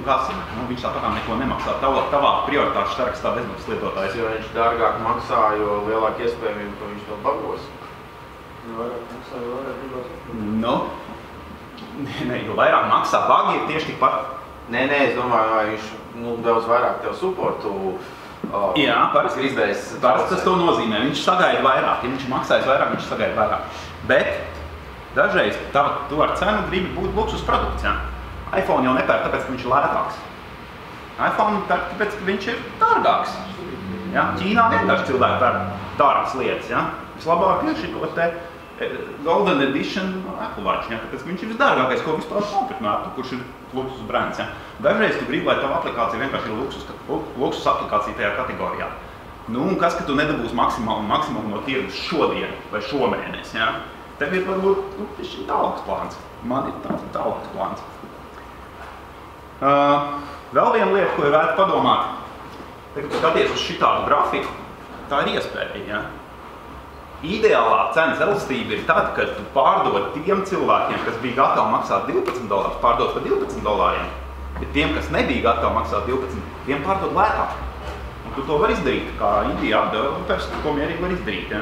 kas ir, viņš tāpatām neko nemaksā. Tavā prioritāšu sarakstā bezmaksas lietotājs. Jo viņš dārgāk maksā, jo lielāk iespējamība, ka viņš to bagos. Vairāk maksā, jo vairāk gribas. Jo vairāk maksā bagi ir tieši tikpat. Nē, es domāju, vai viņš daudz vairāk tev supportu. Jā, parasti tas to nozīmē. Viņš sagaida vairāk. Ja viņš maksājas vairāk, viņš sagaida vairāk. Bet dažreiz tu ar cenu gribi būt luksus produkts. Ja? iPhone jau nepērk, tāpēc, ka viņš ir lētāks. iPhone pērk, tāpēc, ka viņš ir dārgāks. Ja? Ķīnā vienkārši cilvēki pērk dārgas lietas. Ja? Vislabāk ir šito te Golden Edition Apple Watch, ja? Tāpēc, ka viņš ir visdārgākais, ko vispār nopirkt no Apple, kurš ir luksus brands. Ja? Dažreiz tu gribi, lai tava aplikācija vienkārši ir luksus aplikācija tajā kategorijā. Un kas, ka tu nedabūsi maksimumu no tirgus šodien vai šomēnes, ja? Tev ir varbūt šī tālāks plāns. Man ir tālāks plāns. Vēl viena lieta, ko ir vērts padomāt, kad tu skaties uz šitādu grafiku, tā ir iespēja. Ja? Ideālā cenas elastība ir tad, kad tu pārdod tiem cilvēkiem, kas bija gatavi maksāt $12, pārdod par $12, bet tiem, kas nebija gatavi maksāt 12, tiem pārdod lētāk. Un tu to var izdarīt, kā Indijā developers, to mierīgi var izdarīt. Ja?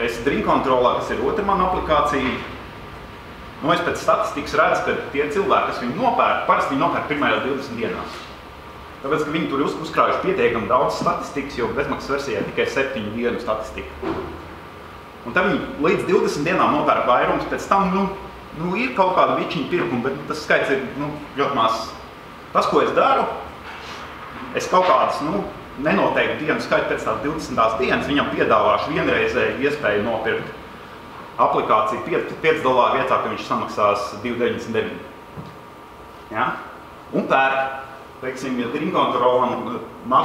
Es Drink Controlā, kas ir otra mana aplikācija, es pēc statistikas redzu, ka tie cilvēki, kas viņu nopērk, parasti viņi nopērk pirmajās 20 dienās. Tāpēc, ka viņi tur uzkrājuši pietiekami daudz statistikas, jo bezmaksas versijā tikai 7 dienu statistika. Un tad viņi līdz 20 dienām nopērk vairums, pēc tam, ir kaut kāda bišķiņa pirkuma, bet tas skaits ir, ļoti mazs. Tas, ko es daru, es kaut kādas, nenoteiktu dienu skaitu pēc tās 20. dienas, viņam piedāvāšu vienreizēju iespēju nopirkt aplikāciju $5 vietā, ka viņš samaksās $2,99. Ja? Un pērk, teiksim, ja Drink Controlam $5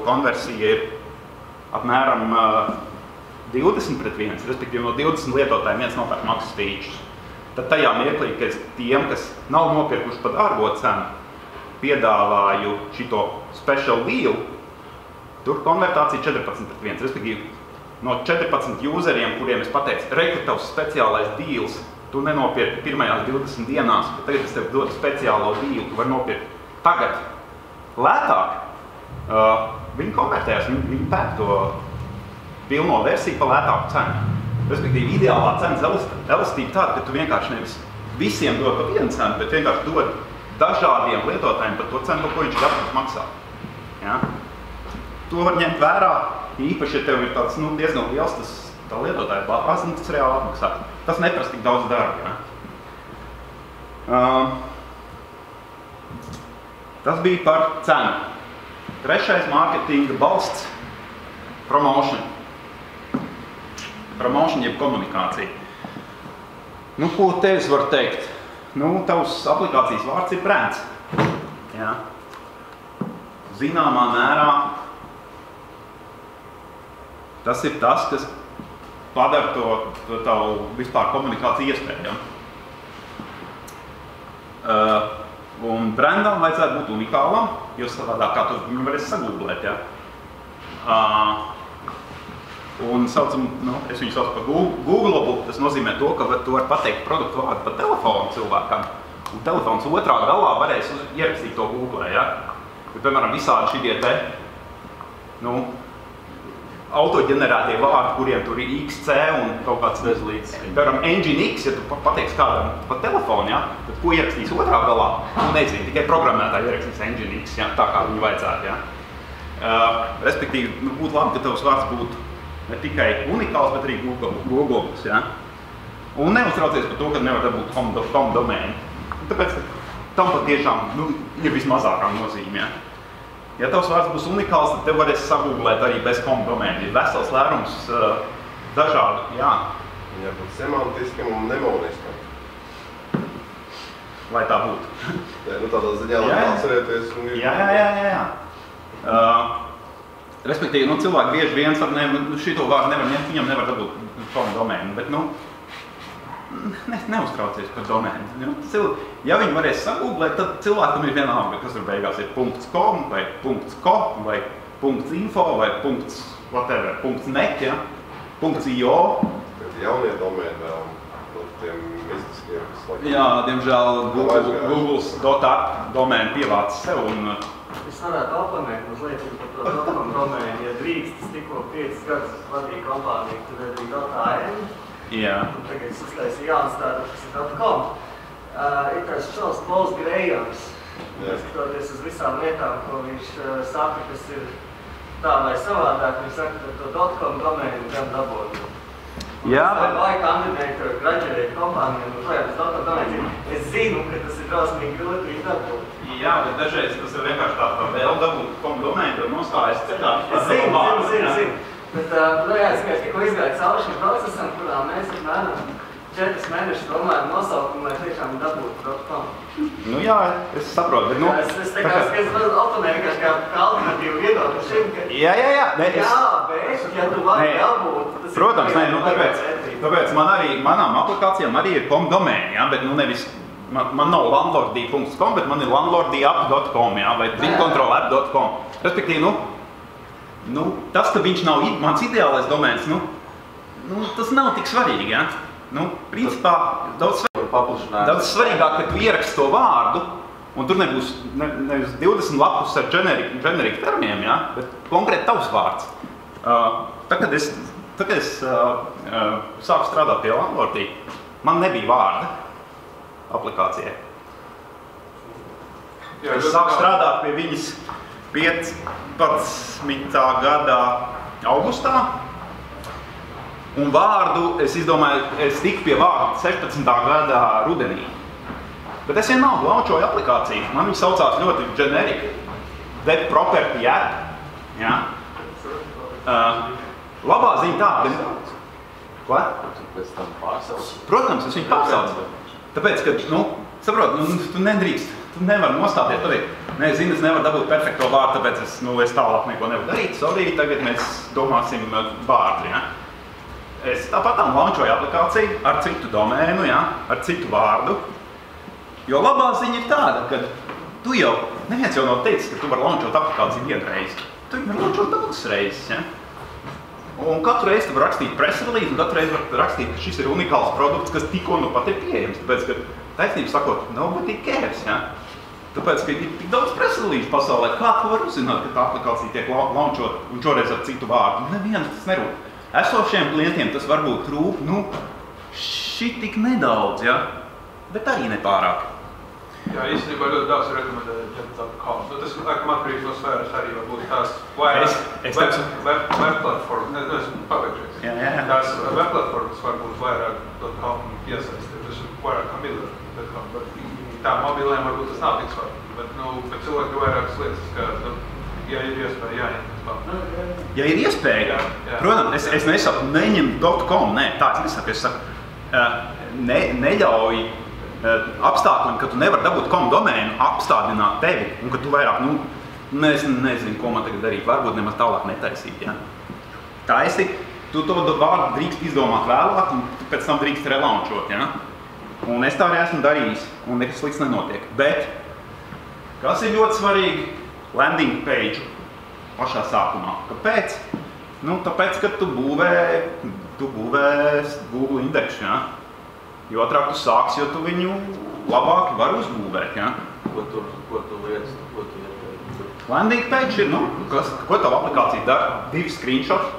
konversija ir apmēram 20/1, respektīvi no 20 lietotājiem viens nopērk maksas fīčus. Tad tajā mirklī, ka es tiem, kas nav nopirkuši par dārgo cenu, piedāvāju šito special deal, tur konvertācija 14/1, respektīvi no 14 useriem, kuriem es pateicu, reku tavs speciālais deals, tu nenopirki pirmajās 20 dienās, bet tagad es tev dodu speciālo deal, tu vari nopirkt tagad lētāk. Viņi konvertējās, viņi pērk to pilno versiju par lētāku cenu. Respektīvi, ideālā cenas elastība tāda, ka tu vienkārši nevis visiem dod par vienu cenu, bet vienkārši dod dažādiem lietotājiem par to cenu, par ko viņš gatavs maksā. Ja? To var ņemt vērā, īpaši, ja tev ir tāds diezgan liels tā lietotāja bāze, tas reāli atmaksā. Tas neprasa tik daudz darba. Ja? Tas bija par cenu. Trešais mārketinga balsts – promotion. Promotion jeb komunikācija. Nu, ko te es varu teikt? Nu, tavs aplikācijas vārds ir brands. Jā. Zināmā mērā tas ir tas, kas padara to tavu vispār komunikāciju iespējam. Un brandam vajadzētu būt unikālam, jo savādāk kā tu viņu varēsi sagūglēt, ja? Un es viņu saucu par Googleable, tas nozīmē to, ka tu vari pateikt produktu vārdu pa telefonu cilvēkam, un telefons otrā galā varēs ierakstīt to Googlē, ja? Jo, piemēram, visādi šitie te, autoģenerētie vārdi, kuriem tur ir XC un kaut kāds bezlīdz. Piemēram, Engine X, ja tu pateiksi kādam pa telefonu, ja, tad ko ierakstīs otrā galā? Nu, nezinu, tikai programmētāji ierakstīs Engine X, ja, tā kā viņu vajadzētu, ja. Respektīvi, būtu labi, ka tavs vārds būtu ne tikai unikāls, bet arī Google's, ja. Un neuztraucies par to, ka nevar dabūt .com domēnu. Tāpēc, ka tam patiešām, ir vismazākā nozīme, ja. Ja tavs vārds būs unikāls, tad tev varēs sagūglēt arī bez .com domēnu. Ir vesels lērums dažādu, jā. Viņai būt semantiskam un nemoniskam. Lai tā būtu. Tādā ziņā, lai atcerēties un ir... Jā. Respektīvi, cilvēki bieži vien šito vārdu nevar ņemt, viņam nevar dabūt .com domēnu, bet, neuztraucies par domēnu. Ja viņi varēs sagūglēt, tad cilvēkam ir vienalga, kas tur beigās ir .com vai .co vai .info vai .whatever, .net, ja? .io. Jaunie domēni vēl par tiem mistiskiem slagiem. Jā, diemžēl Google's .app domēni pievāc sev un... Es varētu oponēt mazliet par to .com domēni, ja drīkst, tikko 5 gadus vadīja kompāniju, tad arī .am. Jā. Un tagad es uztaisīju jaunas tādas, kas ir .com. Ir tāds Charles Pauls Grējams, skatoties uz visām lietām, ko viņš saka, kas ir tā vai savādāk, viņš saka, ka to .com domēnu gan dabūt. Jā, bet... Vai kandidēt graduate kompānijām, un klēt uz .com domēnu, es zinu, ka tas ir drausmīgi grūti viņu dabūt. Jā, bet dažreiz tas ir vienkārši tā vēl dabūt .com domēnu, tad nostājas ceļā. Es zinu. Bet, tikko izgāja cauri šim procesam, kurā mēs apmēram 4 mēnešus domājam nosaukumu, lai tiešām dabūtu .com. Nu jā, es saprotu, bet Es tā kā oponēju vienkārši kā alternatīvu viedokli šim, ka... Jā. Bet, ja tu vari dabūt, tas protams, tāpēc manām aplikācijām arī ir .com domēni, jā, bet nevis... Man nav landlordī.com, bet man ir landlordī.app.com, jā, vai dreamcontrolapp.com. Respektīvi, tas, ka viņš nav mans ideālais domēns, tas nav tik svarīgi, ja? Principā, daudz svarīgāk, ka tu ieraksti to vārdu, un tur nebūs nevis 20 lapus ar generiku termiem, ja? Bet konkrēti tavs vārds. Tā, kad es sāku strādāt pie Landlordī, man nebija vārda aplikācijai. Es sāku strādāt pie viņas 15. gadā augustā, un vārdu es izdomāju, es tiku pie vārdu 16. gadā rudenī. Bet es vienalga launčoju aplikāciju, man viņa saucās ļoti generic, Web Property App. Ja? Labā ziņa tā, ka... Ko? Pēc tam pārsauc? Protams, es viņu pārsaucu. Tāpēc, ka, tu nedrīkst. Tu nevar nostāties, es nevaru dabūt perfekto vārdu, tāpēc es tālāk neko nevaru darīt. Sorry, tagad mēs domāsim vārdu, ja? Es tāpatām launčoju aplikāciju ar citu domēnu, ja? Ar citu vārdu. Jo labā ziņa ir tāda, ka neviens jau nav teicis, ka tu vari launčot aplikāciju vienreiz. Tu vari launčot daudzas reizes, ja? Un katru reizi tu vari rakstīt press release, un katru reizi var rakstīt, ka šis ir unikāls produkts, kas tikko pat ir pieejams. Tāpēc, ka taisnība sakot, nobody cares, ja? Tāpēc, ka ir tik daudz press release pasaulē, kā tu vari uzzināt, ka tā aplikācija tiek launčot un šoreiz ar citu vārdu? Neviens tas nerūp. Esošiem klientiem tas varbūt rūp, šit tik nedaudz, ja? Bet arī nepārāk. Jā, īstenībā ļoti daudz rekomendēju .com. Tas atkarīgs no sfēras arī varbūt tās web platformas, esmu pabeigšies. Tās web platformas varbūt vairāk .com iesaistīt, tas ir vairāk kā miller.com, bet tā mobilēm varbūt tas nav tik svarīgi, bet cilvēki vairākas lietas, ka, ja ir iespēja, jāņem. Ja ir iespēja, protams, es nesaku neņem .com, nē, tā es nesaku, es saku, neļauj apstākļiem, ka tu nevari dabūt domēnu, apstādināt tevi, un ka tu vairāk, nezinu, ko man tagad darīt, varbūt nemaz tālāk netaisīt, ja? Taisi, tu to vārdu drīkst izdomāt vēlāk, un tu pēc tam drīkst relaunčot, ja? Un es tā arī esmu darījis, un nekas slikts nenotiek. Bet, kas ir ļoti svarīgi, landing page pašā sākumā. Kāpēc? Tāpēc, ka tu būvē Google indeksu, ja? Jo ātrāk tu sāksi, jo tu viņu labāk vari uzbūvēt, ja? Ko tu lietas, ko tu ieteikti? Landing page ir, ko tava aplikācija dara? 2 screenshots,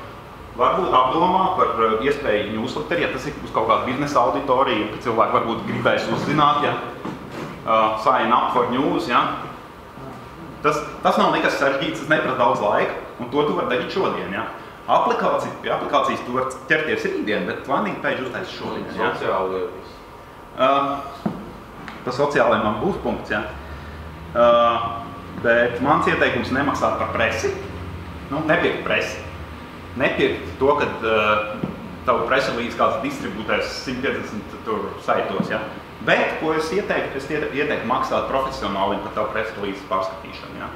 varbūt apdomā par iespēju newsletter, ja tas ir uz kaut kāda biznesa auditorija, ka cilvēki varbūt gribēs uzzināt, ja? Sign up for news, ja? Tas nav nekas sarežģīts, tas neprasa daudz laika, un to tu vari darīt šodien, ja? Pie aplikācijas tu vari ķerties rītdien, bet landing page uztaisi šodien, ja? Sociāli lietas. Pa sociālajiem man būs punkts, ja? Bet mans ieteikums nemaksāt par presi, nepirkt presi. Nepirkt to, kad tavu preselīzi kāds distribūtēs 150 tur saitos, ja? Bet, ko es ieteiktu maksāt profesionāliem par tavu preselīzes pārskatīšanu, ja?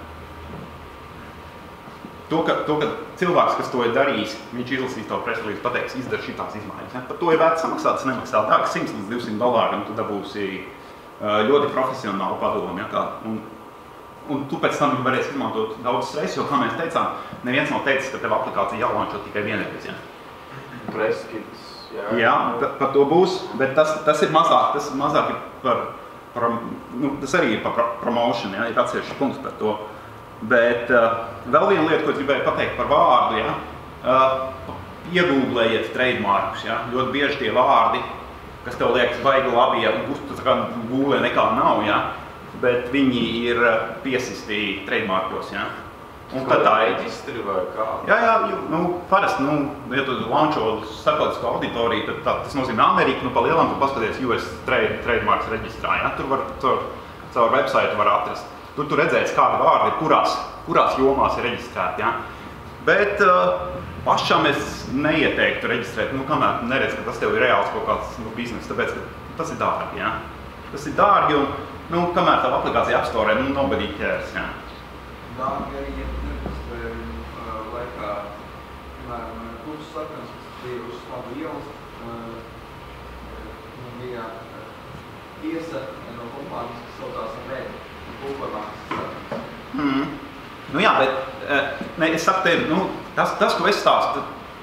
To, ka cilvēks, kas to ir darījis, viņš izlasīs tavu preselīzi, pateiks, izdara šitās izmaiņas, ja? Par to ir vērts samaksāt, tas nemaksā tā, ka 100 līdz $200, un tu dabūsi ļoti profesionālu padomu, ja? Un tu pēc tam varēsi izmantot daudzas reizes, jo, kā mēs teicām, neviens nav teicis, ka tev aplikācija jālaunčo tikai vienreiz, ja? Preskits, jā. Jā, par to būs, bet tas ir mazāk, ir par tas arī ir par promotion, ja? Ir atsevišķs punkts par to. Bet vēl viena lieta, ko es gribēju pateikt par vārdu, ja? Iegūglējiet trademarkus, ja? Ļoti bieži tie vārdi, kas tev liekas baigi labi, ja? Tas kā Google nekā nav, ja? Bet viņi ir piesisti trademarkos, ja? Un tad tā ir reģistri vai kā? Jā, parasti, ja tu launčo starptautisko auditoriju, tad tas nozīmē Ameriku, pa lielam tu paskaties US trademarks reģistrā, ja? Tur var caur websaitu var atrast. Tur redzēs, kādi vārdi ir, kurās jomās ir reģistrēti, ja? Bet pašam es neieteiktu reģistrēt, kamēr neredz, ka tas tev ir reāls kaut kāds bizness, tāpēc, ka tas ir dārgi, ja? Tas ir dārgi un, kamēr tava aplikācija App Store, nobody cares, ja? Dārgi arī, ja tu nereģistrē laikā, piemēram, kursus saknes, kas bija uz labu ielas, bija tiesa no kompānijas, kas saucās Red, populārākas saknes. Jā, bet es saku tevi, tas, ko es stāstu,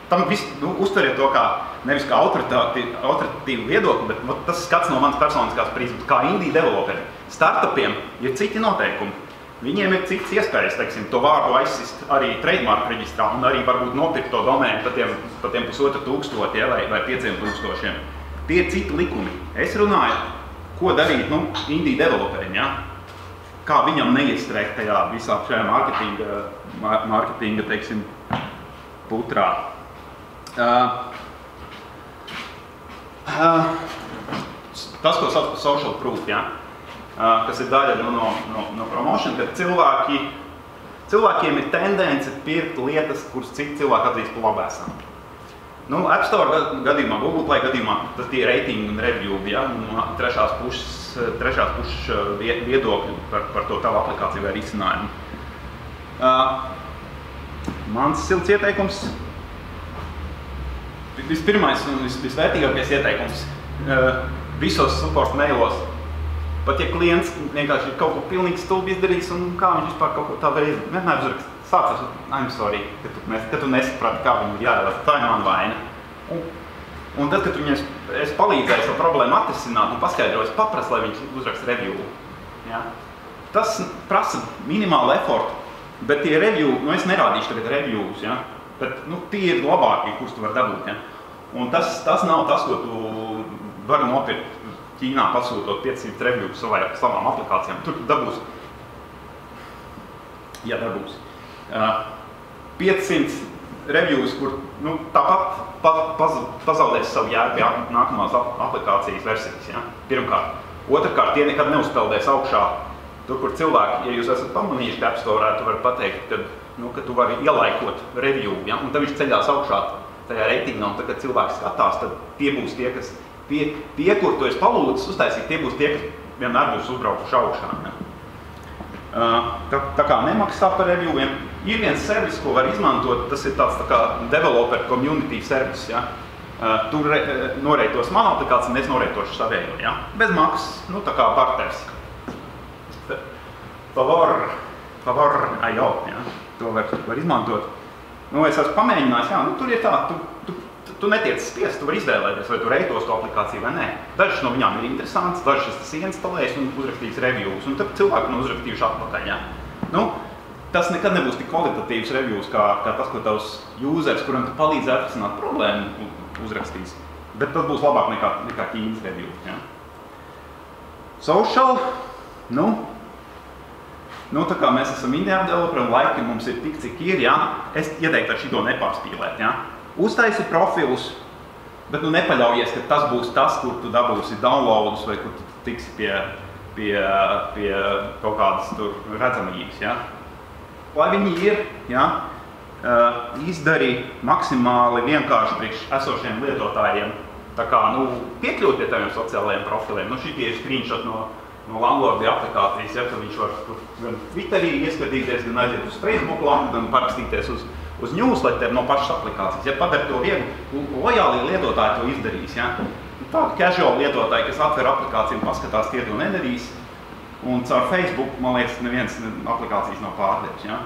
tam viss, uztveriet to kā nevis kā autoritatīvu viedokli, bet tas skats no manas personiskās prizmas, kā indie developeri. Startupiem ir citi noteikumi. Viņiem ir citas iespējas, teiksim, to vārdu aizsist arī trademark reģistrā un arī varbūt nopirkt to domēnu pa tiem 1500, ja, vai 5000. Tie ir citi likumi. Es runāju, ko darīt, indie developerim, ja? Kā viņam neiestrēgt tajā visā šajā marketinga, teiksim, putrā. Tas, ko sauc par social proof, ja? Kas ir daļa no promotion, kad cilvēkiem ir tendence pirkt lietas, kuras citi cilvēki atzīst par labēsām. App Store gadījumā, Google Play gadījumā, tas tie rating un review, ja? Un trešās puses viedokļi par to tavu aplikāciju vai risinājumu. Mans silts ieteikums, vispirmais un visvērtīgākais ieteikums visos support mailos. Pat ja klients vienkārši ir kaut ko pilnīgi stulbi izdarījis un kā viņš vispār kaut ko tā veids, vienmēr uzrakst, sācās, I'm sorry, ka tu nesaprati, kā viņu jāielast, tā ir man vaina. Un tad, kad viņam es palīdzēju savu problēmu atrisināt un paskaidroju, es paprasu, lai viņš uzraksta review. Ja? Tas prasa minimālu effortu, bet tie review, es nerādīšu tagad reviewus, ja? Bet tie ir labākie, kurus tu vari dabūt. Ja? Un tas nav tas, ko tu vari nopirkt Ķīnā pasūtot 500 review savām aplikācijām. Tur dabūs, 500 reviews, kur tāpat pazaudēs savu jēgu pie nākamās aplikācijas versijas. Ja? Pirmkārt. Otrkārt, tie nekad neuzpeldēs augšā. Tur, kur cilvēki, ja jūs esat pamanījuši App Store, tu vari pateikt, ka tu vari ielaikot review, ja? Un tad viņš ceļās augšā tajā reitingā, un tad, kad cilvēki skatās, tad tie būs tie, kas tie, kur tu esi palūdzis uztaisīt, tie būs tie, kas vienmēr būs uzbraukuši augšā. Ja? Tā kā nemaksā par reviewiem. Ir viens servis, ko var izmantot, tas ir tāds tā kā developer community servis. Ja? Tur noreitos manu aplikāciju, un es noreitošu savējo. Ja? Bez maksas, nu tā kā partners. Favor.io, ja? To var izmantot. Nu, es esmu pamēģinājis, jā, nu tur ir tā, tu netiec spiest, tu vari izvēlēties, vai tu reitos to aplikāciju vai nē. Dažas no viņām ir interesants, dažas tas ieinstalējis un uzrakstījis reviews, un tad cilvēki nav uzrakstījuši atpakaļ, ja? Nu, tas nekad nebūs tik kvalitatīvs reviews, kā tas, ko tavs users, kuram tu palīdzi atrisināt problēmu, uzrakstīs. Bet tas būs labāk nekā Ķīnas review, ja? Social, nu, tā kā mēs esam indie developeri un laiki mums ir tik, cik ir, ja? Es ieteiktu ar šito nepārspīlēt, ja? Uztaisi profilus, bet nu nepaļaujies, ka tas būs tas, kur tu dabūsi downloadus vai kur tu tiksi pie kaut kādas tur redzamības, ja? Lai viņi ir, ja? Izdari maksimāli vienkārši priekš esošiem lietotājiem, tā kā, piekļūt pie taviem sociālajiem profiliem. Šitie ir screenshot no landlordi aplikācijas, ja, ka viņš var gan Twitterī ieskatīties, gan aiziet uz Facebook lapu, gan parakstīties uz newsletter no pašas aplikācijas. Ja padara to viegli, lojāli lietotāji to izdarīs. Ja. Tādi casual lietotāji, kas atver aplikāciju un paskatās, tie to nedarīs. Un caur Facebook, man liekas, neviens aplikācijas nav pārdevis. Ja.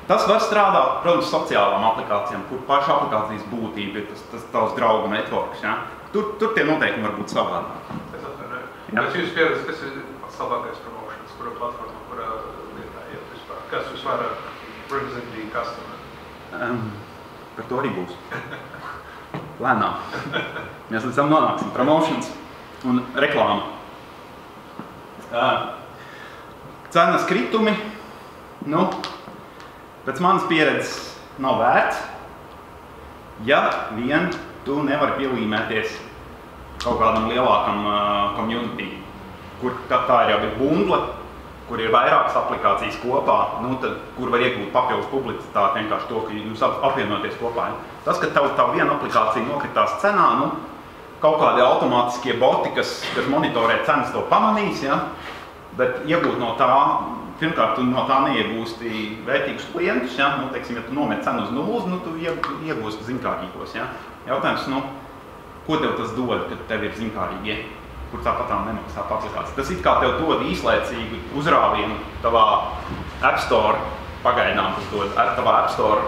Tas var strādāt, protams, sociālām aplikācijām, kur paša aplikācijas būtība ir tas tavs draugu networks. Ja. Tur tie noteikti var būt savādāk. Pēc jūsu pieredzes, kas ir pats labākais promotions, kura platforma, kurā lietā iet vispār? Kas visvairāk represent the customer? Par to arī būs. Lēnām. Mēs līdz tam nonāksim. Promotions un reklāma. Cenas kritumi, pēc manas pieredzes nav vērts, ja vien tu nevari pielīmēties kaut kādam lielākam community, kur tā jau ir bundle, kur ir vairākas aplikācijas kopā, tad, kur var iegūt papildus publicitāti, vienkārši to, ka jūs apvienoties kopā. Tas, ka tavu viena aplikācija nokritās cenā, kaut kādi automātiskie boti, kas monitorē cenas, to pamanīs, ja? Bet iegūt no tā, pirmkārt, tu no tā neiegūsti vērtīgus klientus, ja? Teiksim, ja tu nomet cenu uz nulles, tu iegūsti zinkārīgos, ja? Jautājums, ko tev tas dod, kad tev ir zinkārīgie, kur tāpatām nemaksā aplikācija? Tas it kā tev dod īslaicīgu uzrāvienu tavā App Store pagaidām, tas dod tavā App Store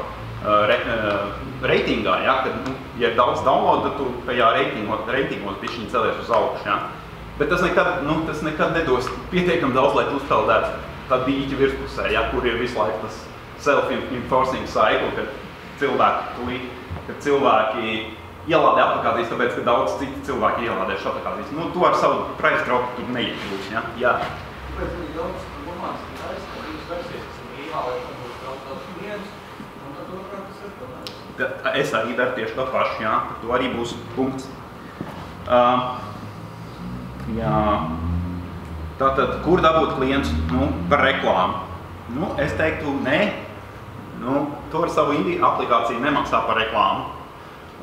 reitingā, ja? Kad, ja ir daudz download, tad tu tajā reitingos bišķiņi celies uz augšu, ja? Bet tas nekad nedos pietiekami daudz, lai tu uzpeldētu tā dīķa virspusē, ja? Kur ir visu laiku tas self-enforcing cycle, kad cilvēki ielādē aplikācijas, tāpēc, ka daudz citi cilvēki ielādē šo aplikācijas. Tu ar savu price drop tur neiekļūsi, ja? Jā. Tāpēc ir daudz formāts, ka jūs versijas, kas ir mīvā, lai tam būs daudz klientus, un tad otrāk tas ir tomēr. Es arī daru tieši to pašu, jā. Par to arī būs punkts. Jā. Tātad, kur dabūt klientus? Par reklāmu. Es teiktu, nē. Tu ar savu indie aplikāciju nemaksā par reklāmu.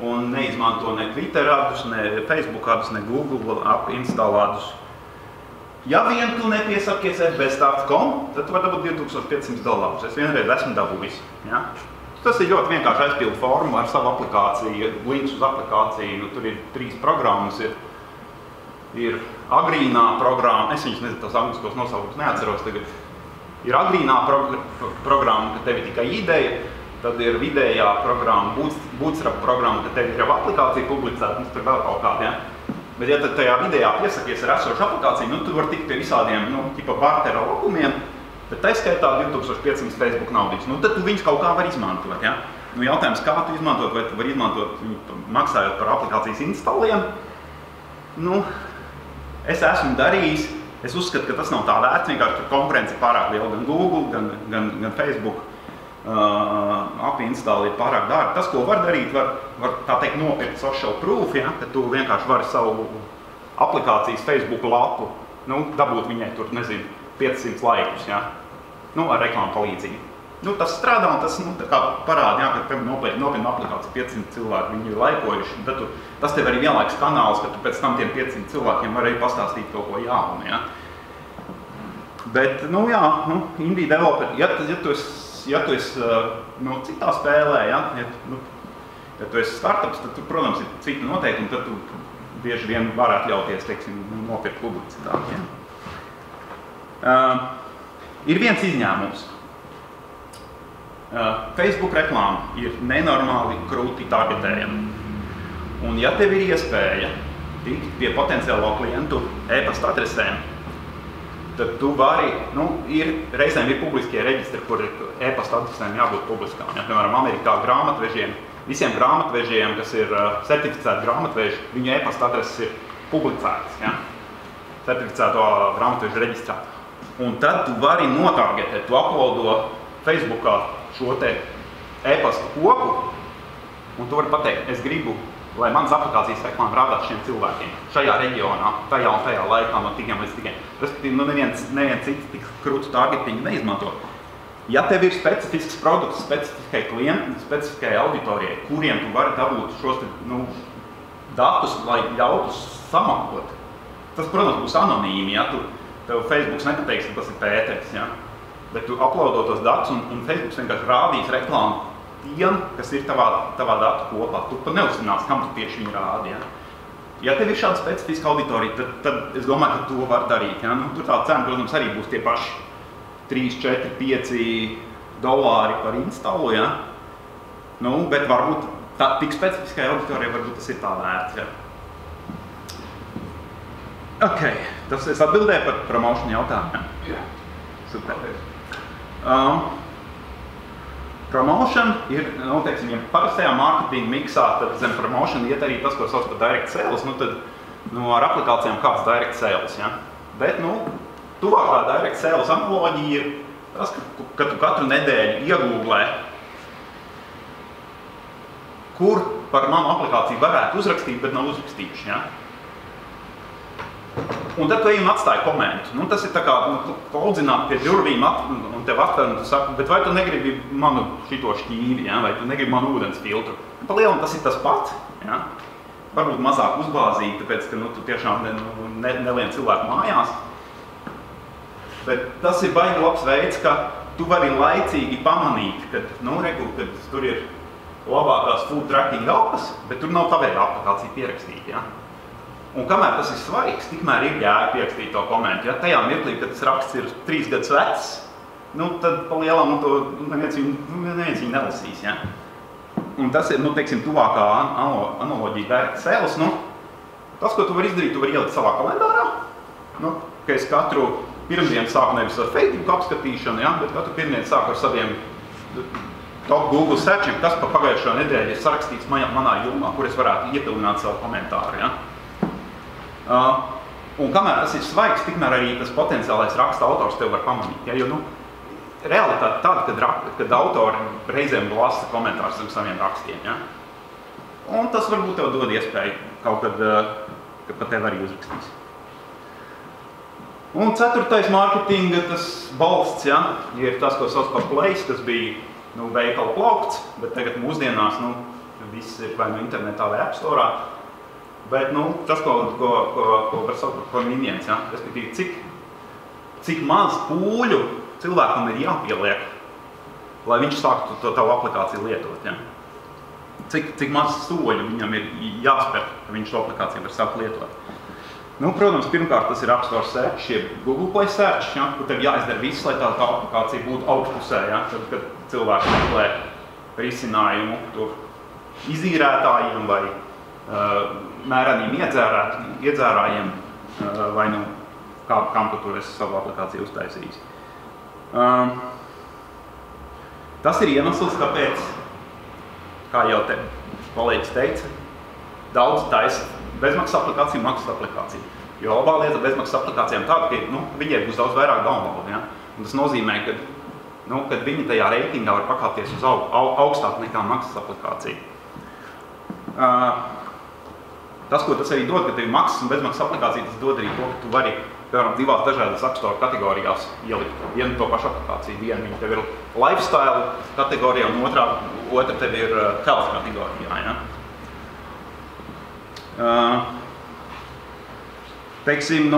Un neizmanto ne Twitter adus, ne Facebook adus, ne Google app install adus. Ja vien tu nepiesakies fbstart.com, tad tu var dabūt $2500. Es vienreiz esmu dabūjis. Ja? Tas ir ļoti vienkārši aizpildu formu ar savu aplikāciju, links uz aplikāciju. Tur ir 3 programmas. Ir agrīnā programma, es viņus nezinu, tos angliskos nosaukums neatceros tagad. Ir agrīnā programma, ka tev ir tikai ideja. Tad ir vidējā programma, bootstrap programma, ka tev ir jau aplikācija publicēta, un tur vēl kaut kādi, ja? Bet ja tad tajā vidējā piesakies ar esošu aplikāciju, tu var tikt pie visādiem, tipa bartera labumiem, bet tā skaitā 2500 Facebook naudīs. Tad tu viņus kaut kā var izmantot, ja? Jautājums, kā tu izmantot, vai tu var izmantot viņu maksājot par aplikācijas installiem? Es esmu darījis, es uzskatu, ka tas nav tā vērts, vienkārši tur konkurence ir pārāk liela, gan Google, gan Facebook. API install ir pārāk dārgi. Tas, ko var darīt, var tā teikt nopirkt social proof, ja, ka tu vienkārši vari savu aplikācijas Facebook lapu, dabūt viņai tur, 500 laikus, ja, ar reklāmu palīdzību. tas strādā un tas tā kā parāda, ka tev nopietna aplikācija 500 cilvēki, viņi ir laikojuši. Un tad tas tev arī vienlaiks kanāls, ka tu pēc tam tiem 500 cilvēkiem vari pastāstīt kaut ko jaunu. Ja? Bet, indie developeri, ja tu esi citā spēlē, ja tu esi startups, tad tu, protams, ir citi noteikumi, tad tu bieži vien var atļauties, teiksim, nopirkt publicitāti. Ja? Ir viens izņēmums. Facebook reklāma ir nenormāli krūti targetējama. Un ja tev ir iespēja tikt pie potenciālo klientu e-pasta adresēm, tad tu vari, reizēm ir publiskie reģistri, kur e-pasta adresēm jābūt publiskām. Ja, piemēram, Amerikā grāmatvežiem, visiem grāmatvežiem, kas ir certificēti grāmatveži, viņu e-pasta adreses ir publicētas, ja, certificēto grāmatvežu reģistrā. Un tad tu vari notargetēt, tu uploado Facebookā šo te e-pasta kopu, un tu vari pateikt, es gribu, lai manas aplikācijas reklāma rādās šiem cilvēkiem šajā reģionā, tajā un tajā laikā no tikiem līdz tikiem. Respektīvi, neviens cits tik krūtu targetingu neizmanto. Ja tev ir specifisks produkts specifiskai klientam, specifiskai auditorijai, kuriem tu vari dabūt šos datus, lai ļautu samakot, tas, protams, būs anonīmi, ja tev Facebooks nepateiks, ka tas ir Pēters, ja? Bet tu uploado tos datus un Facebooks vienkārši rādīs reklāmu tiem, kas ir tavā datu kopā. Tu pat neuzzināsi, kam tu tieši viņu rādi. Ja? Ja tev ir šāda specifiska auditorija, tad es domāju, ka to var darīt. Ja? Tur tā cena, protams, arī būs tie paši 3, 4, 5 dolāri par instalu. Ja? Bet varbūt tik specifiskai auditorijai varbūt tas ir tā vērts. Ja? Ok, tas es atbildēju par promotion jautājumu. Ja? Super. Promotion ir, teiksim, ja parastajā marketinga miksā, tad zem promotion iet arī tas, ko sauc par direct sales, tad ar aplikācijām kāds direct sales, ja? Bet, tuvākā direct sales analoģija ir tas, ka tu katru nedēļu iegūglē, kur par manu aplikāciju varētu uzrakstīt, bet nav uzrakstījuši, ja? Un tad tu ej un atstāji komentu. Tas ir tā kā, tu koldzināt pie durvīm un tev atver un tu saki, bet vai tu negribi manu šito šķīvi, ja? Vai tu negribi manu ūdens filtru? Pa lielam tas ir tas pats, ja? Varbūt mazāk uzbāzīt, tāpēc, ka tu tiešām nelien cilvēku mājās. Bet tas ir baigi labs veids, ka tu vari laicīgi pamanīt, kad tur ir labākās food tracking lapas, bet tur nav tavēja aplikācija pierakstīta, ja? Un kamēr tas ir svarīgs, tikmēr ir jēga pierakstīt to komentu. Ja tajā mirklī, kad tas raksts ir 3 gadus vecs, tad pa lielam to neviens viņu nelasīs. Ja? Un tas ir, teiksim, tuvākā analoģija direct sales. Tas, ko tu vari izdarīt, tu vari ielikt savā kalendārā. Ka es katru pirmdienu sāku nevis ar Facebook apskatīšanu, ja? Bet katru pirmdienu sāku ar saviem top Google searchiem, kas pa pagājušo nedēļu ir sarakstīts manā jomā, kur es varētu iepildināt savu komentāru. Ja? Un kamēr tas ir svaigs, tikmēr arī tas potenciālais raksta autors tev var pamanīt. Ja? Jo, realitāte tāda, kad autori reizēm lasa komentārus ar saviem rakstiem. Ja? Un tas varbūt tev dod iespēju kaut kad pa tev arī uzrakstīs. Un 4. marketinga tas balsts, ja? Ir tas, ko sauc par place, kas bija veikala plaukts, bet tagad mūsdienās viss ir vai internetā vai App Storā. Bet tas, ko var saukt par miniens, ja? Respektīvi, cik maz pūļu cilvēkam ir jāpieliek, lai viņš sāktu tavu aplikāciju lietot. Ja? Cik maz soļu viņam ir jāspēr, ka viņš to aplikāciju var sākt lietot. Protams, pirmkārt tas ir App Store search, jeb Google Play search, ja? Kur tev jāizdara viss, lai tā aplikācija būtu augšpusē, ja? Tad, kad cilvēki meklē risinājumu tur izīrētājiem vai mērāniem iedzērājiem vai kam tu tur esi savu aplikāciju uztaisījis. Tas ir iemesls, kāpēc, kā jau te kolēģis teica, daudz taisa bezmaksas aplikāciju, maksas aplikāciju. Jo labā lieta bezmaksas aplikācijām tāda, ka viņiem būs daudz vairāk download. Ja? Un tas nozīmē, kad viņi tajā reitingā var pakāpties uz augstāk nekā maksas aplikācija. Tas, ko tas arī dod, ka tev ir maksas un bezmaksas aplikācija, tas dod arī to, ka tu vari piemēram, divās dažādas App Store kategorijās ielikt vienu to pašu aplikāciju. Viena viņa tev ir lifestyle kategorijā, un otra tev ir health kategorijā. Ja? Teiksim,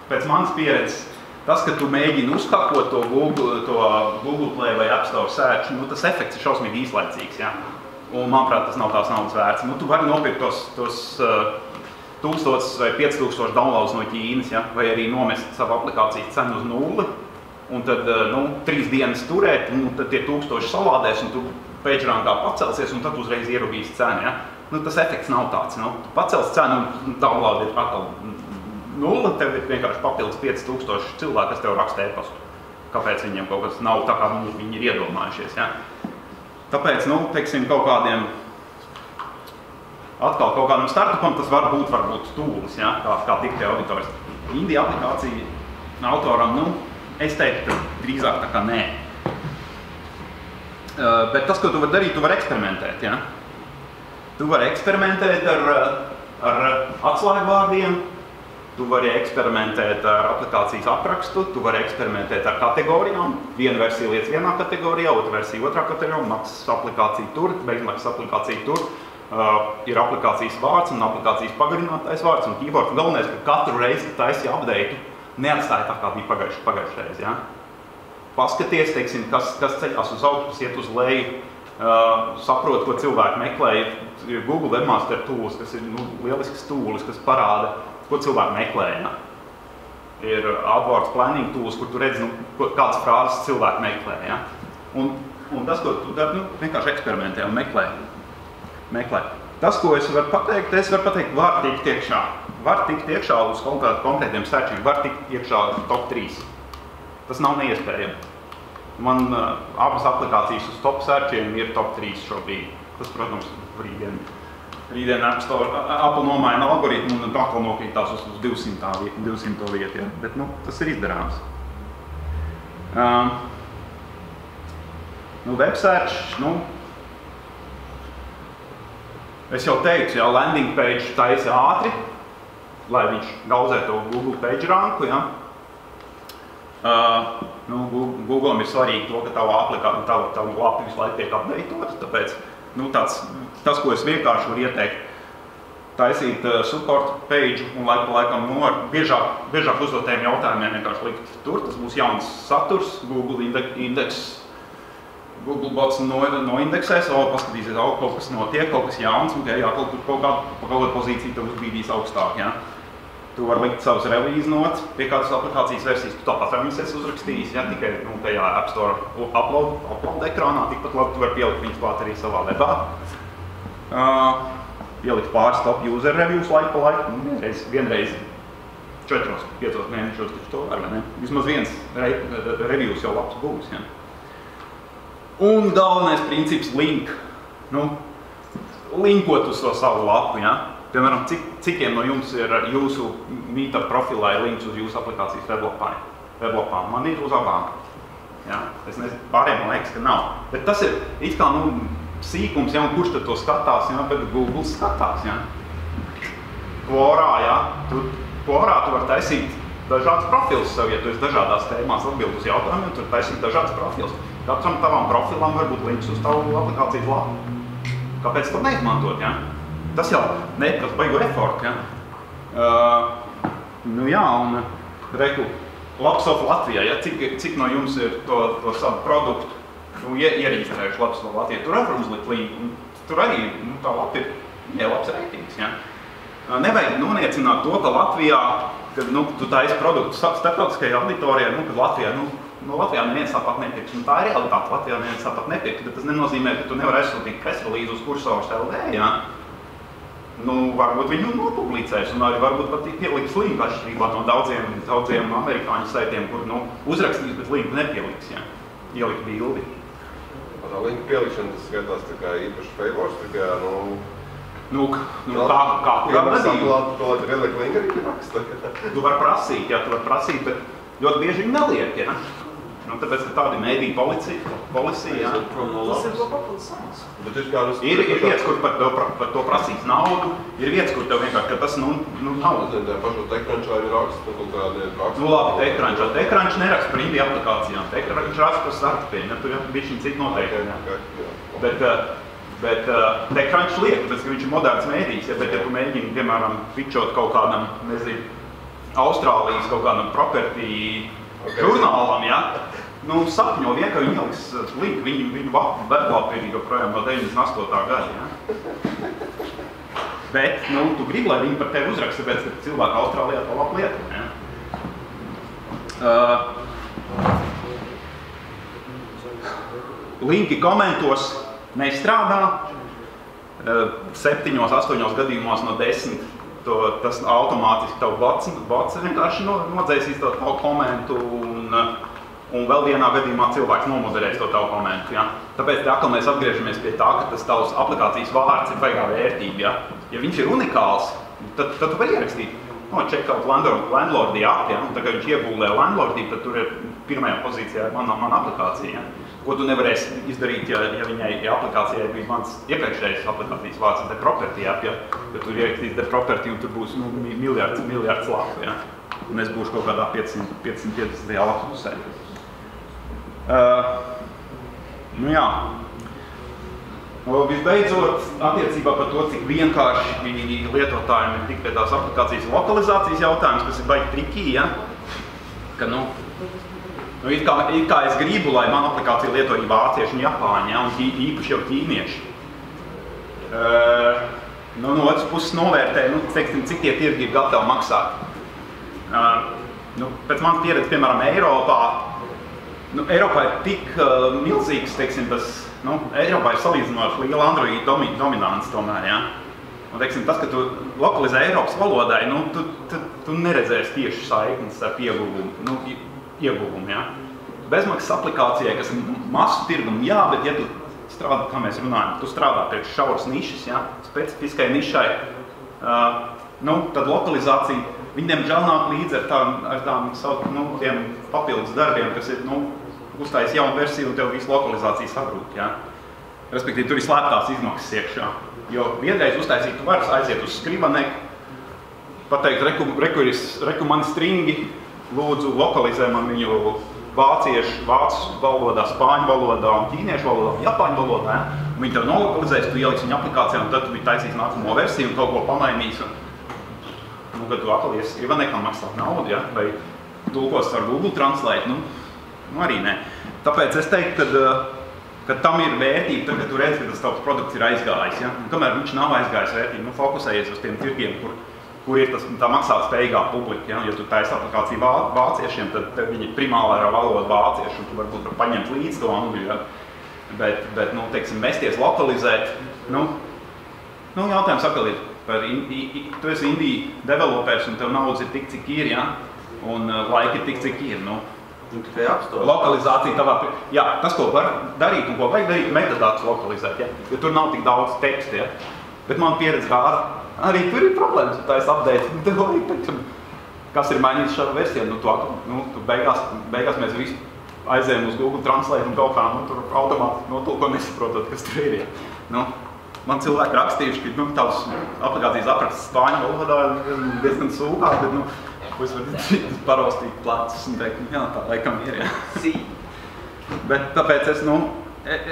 pēc manas pieredzes, tas, ka tu mēģini uzhakot to Google Play vai App Store search, tas efekts ir šausmīgi īslaicīgs. Ja? Un, manuprāt, tas nav tās naudas vērts. Tu vari nopirkt tos 1000 vai 5000 downloads no Ķīnas, ja? Vai arī nomest savu aplikācijas cenu uz 0, un tad 3 dienas turēt, un tad tie 1000 salādēs, un tu PageRankā pacelsies, un tad uzreiz ierūgīs cenu. Ja? Tas efekts nav tāds. Tu pacels cenu, un download ir atkal 0, tev ir vienkārši papildus 5000 cilvēki, kas tev raksta e-pastu. Kāpēc viņiem kaut kas nav tā, kā viņi ir iedomājušies. Ja? Tāpēc, teiksim, kaut kādiem startupam tas var būt tools, ja? kā tikt pie auditoris. Indie aplikācija autoram, es teiktu, drīzāk tā kā nē. Bet tas, ko tu vari darīt, tu vari eksperimentēt. Ja? Tu vari eksperimentēt ar atslēgvārdiem, tu vari eksperimentēt ar aplikācijas aprakstu, tu vari eksperimentēt ar kategorijām. Viena versija lietas vienā kategorijā, otra versija otrā kategorijā, maksas aplikācija tur, bezmaksas aplikācija tur. Ir aplikācijas vārds un aplikācijas pagarinātais vārds un keyboard. Galvenais, ka katru reizi, kad taisi update, neatstāja tā, kā bija pagājušreiz. Ja? Paskaties, teiksim, kas ceļās uz augšu, kas iet uz leju, saprot, ko cilvēki meklē. Ir Google Webmaster Tools, kas ir lielisks tools, kas parāda, ko cilvēki meklē. Ja? Ir AdWords Planning Tools, kur tu redzi, kādas frāzes cilvēki meklē. Ja? Un tas, ko tu dari, vienkārši eksperimentē un meklē. Tas, ko es varu pateikt, var tikt iekšā. Var tikt iekšā uz konkrētiem searchiem, var tikt iekšā top 3. Tas nav neiespējami. Man abas aplikācijas uz top searchiem ir top 3 šobrīd. Tas, protams, rītdien App Store, Apple nomaina algoritmu un atkal nokrītās uz 200 vietu. Ja? Bet, tas ir izdarāms. Web search, es jau teicu, ja, landing page taisa ātri, lai viņš gauzē to Google PageRanku. Ja. Google'am ir svarīgi to, ka tavu lapi visu laiku tiek updateotas, tāpēc tas, ko es vienkārši varu ieteikt, taisīt support page un laiku pa laikam biežāk uzdotiem jautājumiem vienkārši likt tur. Tas būs jauns saturs, Google indeks. Google bots noindeksēs, paskatīsies, kaut kas notiek, kaut kas jauns, un kaut kāda pozīcija tev uzbīdīs augstāk. Ja? Tu vari likt savus release notes pie kādas aplikācijas versijas, tu tāpat viņas esi uzrakstījis, ja? Tikai tajā App Store upload ekrānā, tikpat labi tu vari pielikt viņas klāt arī savā webā. Pielikt pāris top user reviews laiku pa laiku, vienreiz 4-5 mēnešos, taču to var, vai ne? Vismaz viens reviews jau labs būs. Ja? Un galvenais princips link. Linkot uz to savu lapu. Ja? Piemēram, cikiem no jums ir jūsu Meetup profilā ir links uz jūsu aplikācijas weblapā. Man ir uz abām. Ja? Es nezinu, pārējiem man liekas, ka nav. Bet tas ir it kā sīkums, ja? Un kurš tad to skatās, ja? Bet Google skatās. Ja? Quora, ja? Quora tu vari taisīt dažādas profilus sev, ja tu esi dažādās tēmās atbild uz jautājumiem, tu vari taisīt dažādas profilus. Katram tavām profilam var būt links uz tavu aplikācijas lapu. Kāpēc to neizmantot, ja? Tas jau neprasa baigu efortu, ja? Un reku, Labsoft Latvijā, ja? Cik no jums ir to savu produktu iereģistrējuši Labsoft Latvijā? Tur var uzlikt linku, tur arī tā lapa ir labs reitings, ja? Nevajag noniecināt to, ka Latvijā, kad tu taisi produktu starptautiskajā auditorijā, kad Latvijā, Latvijā neviens tāpat nepirks. Tā ir realitāte, Latvijā neviens tāpat nepirks, bet tas nenozīmē, ka tu nevar aizsūtīt press release uz Kursors LV, ja? Varbūt viņu nopublicēs un arī varbūt pat pieliks linku atšķirībā no daudziem amerikāņu saitiem, kur uzrakstīs, bet linku nepieliks, ja? Ielikt bildi. Tā linku pielikšana, tas skatās tā kā īpaši favors, tā kā, kā kurā gadījumā? Tu vari ielikt linku arī raksta. Tu vari prasīt, bet ļoti bieži viņi neliek, ja? Nu, tāpēc, ka tāda ir mēdī policija, jā. Tas ir populisms. Ir vietas, kur par to prasīs naudu, ir vietas, kur tev vienkārši, ka tas, nav. Pašo TechCrunchā ir raksts, kaut kādi raksts. Labi, TechCrunch neraksta par indie aplikācijām. TechCrunch raksta par startupiem, ja tur ir bišķiņ citi noteikumi. Bet TechCrunch liek, tāpēc, ka viņš ir moderns mēdījis, ja, bet ja tu mēģini, piemēram, pitchot kaut kādam, nezinu, Austrālijas kaut kādam property žurnālam, ja, sapņo vien, ka viņi ieliks linku, viņu weblapi ir joprojām no 98. gada, ja. Bet, tu gribi, lai viņi par tevi uzraksta, tāpēc, ka cilvēki Austrālijā to labi lieto, ja. Linki komentos nestrādā, 7-8 gadījumos no 10 tas automātiski tavu bots vienkārši nodzēsīs to tavu komentu un vēl vienā gadījumā cilvēks nomoderēs to tavu komentu. Ja? Tāpēc atkal mēs atgriežamies pie tā, ka tas tavs aplikācijas vārds ir baigā vērtība. Ja? Ja viņš ir unikāls, tad tu vari ierakstīt, check out landlordi app, ja? Un tagad viņš iegūlē landlordi, tad tur ir pirmajā pozīcijā mana aplikācija. Ja? Ko tu nevarēsi izdarīt, ja viņai aplikācijai bija mans iepriekšējais aplikācijas vārds The Property app, ja tur ierakstīs The Property un tur būs miljards lapu, ja? Un es būšu kaut kādā 550. lapu pusē. Jā. Visbeidzot, attiecībā par to, cik vienkārši lietotājiem ir tik pie tās aplikācijas lokalizācijas jautājums, kas ir baigi trikī, ja? Ka, it kā es gribu, lai mana aplikācija lietoja vācieši un japāņi, ja, un īpaši jau ķīnieši. No otras puses novērtē, cik tie tirgi ir gatavi maksāt. Pēc manas pieredzes, piemēram, Eiropā ir tik milzīgs, Eiropā ir salīdzinoši liela Android dominants tomēr, ja. Un, tas, ka tu lokalizē Eiropas valodai, tu neredzēsi tieši saiknes ar ieguvumu, ja. Bezmaksas aplikācijai, kas ir masu tirgumu, jā, bet ja tu strādā, kā mēs runājam, tu strādā priekš šauras nišas, ja, specifiskai nišai, tad lokalizācija, viņiem žēl nāk līdzi ar tiem papildus darbiem, kas ir, uztais jaunu versiju un tev visu lokalizāciju sagrūt, ja. Respektīvi, tur ir slēptās izmaksas iekšā. Jo vienreiz uztaisīt, tu vari aiziet uz Skrivaneku, pateikt, reku mani stringi, lūdzu lokalizē man viņu vācu valodā, spāņu valodā un ķīniešu valodā un japāņu valodā. Ja? Viņi tev nolokalizēs, tu ieliks viņu aplikācijā un tad tu taisīs nākamo versiju un kaut ko pamainīs. Kad tu atkal iesi Skrivanekam maksāt naudu, ja? Vai tulkos ar Google Translate, arī nē. Tāpēc es teiktu, ka tam ir vērtība, kad tu redzi, ka tas tavs produkts ir aizgājis. Ja? Un kamēr viņš nav aizgājis vērtību, fokusējies uz tiem tirgiem, kur ir tā maksātspējīgā publika. Ja? Ja tu taisi aplikāciju vāciešiem, tad viņi primālā valoda vācieši, un tu varbūt paņemt līdz to angļu. Ja? Bet mesties lokalizēt, jautājums atkal ir par tu esi indie developers un tev naudas ir tik, cik ir, ja? Un laika ir tik, cik ir. Lokalizācija tavā... Jā, tas, ko var darīt un ko vajag darīt, metadatus lokalizēt, ja? Jo tur nav tik daudz teksta, ja? Bet man pieredze rāda, arī tur ir problēmas, ja tā es update. Kas ir mainīts šāda versija? Tu beigās mēs visu aizējam uz Google Translate un kaut kā, tur automātiski notulko nesaprotot, kas tur ir, ja? Man cilvēki rakstījuši, ka tavs aplikācijas apraksts spāņu valodā diezgan sūkās, bet ko es varu paraustīt plecus un teikt, jā, tā laikam ir, jā. Bet tāpēc es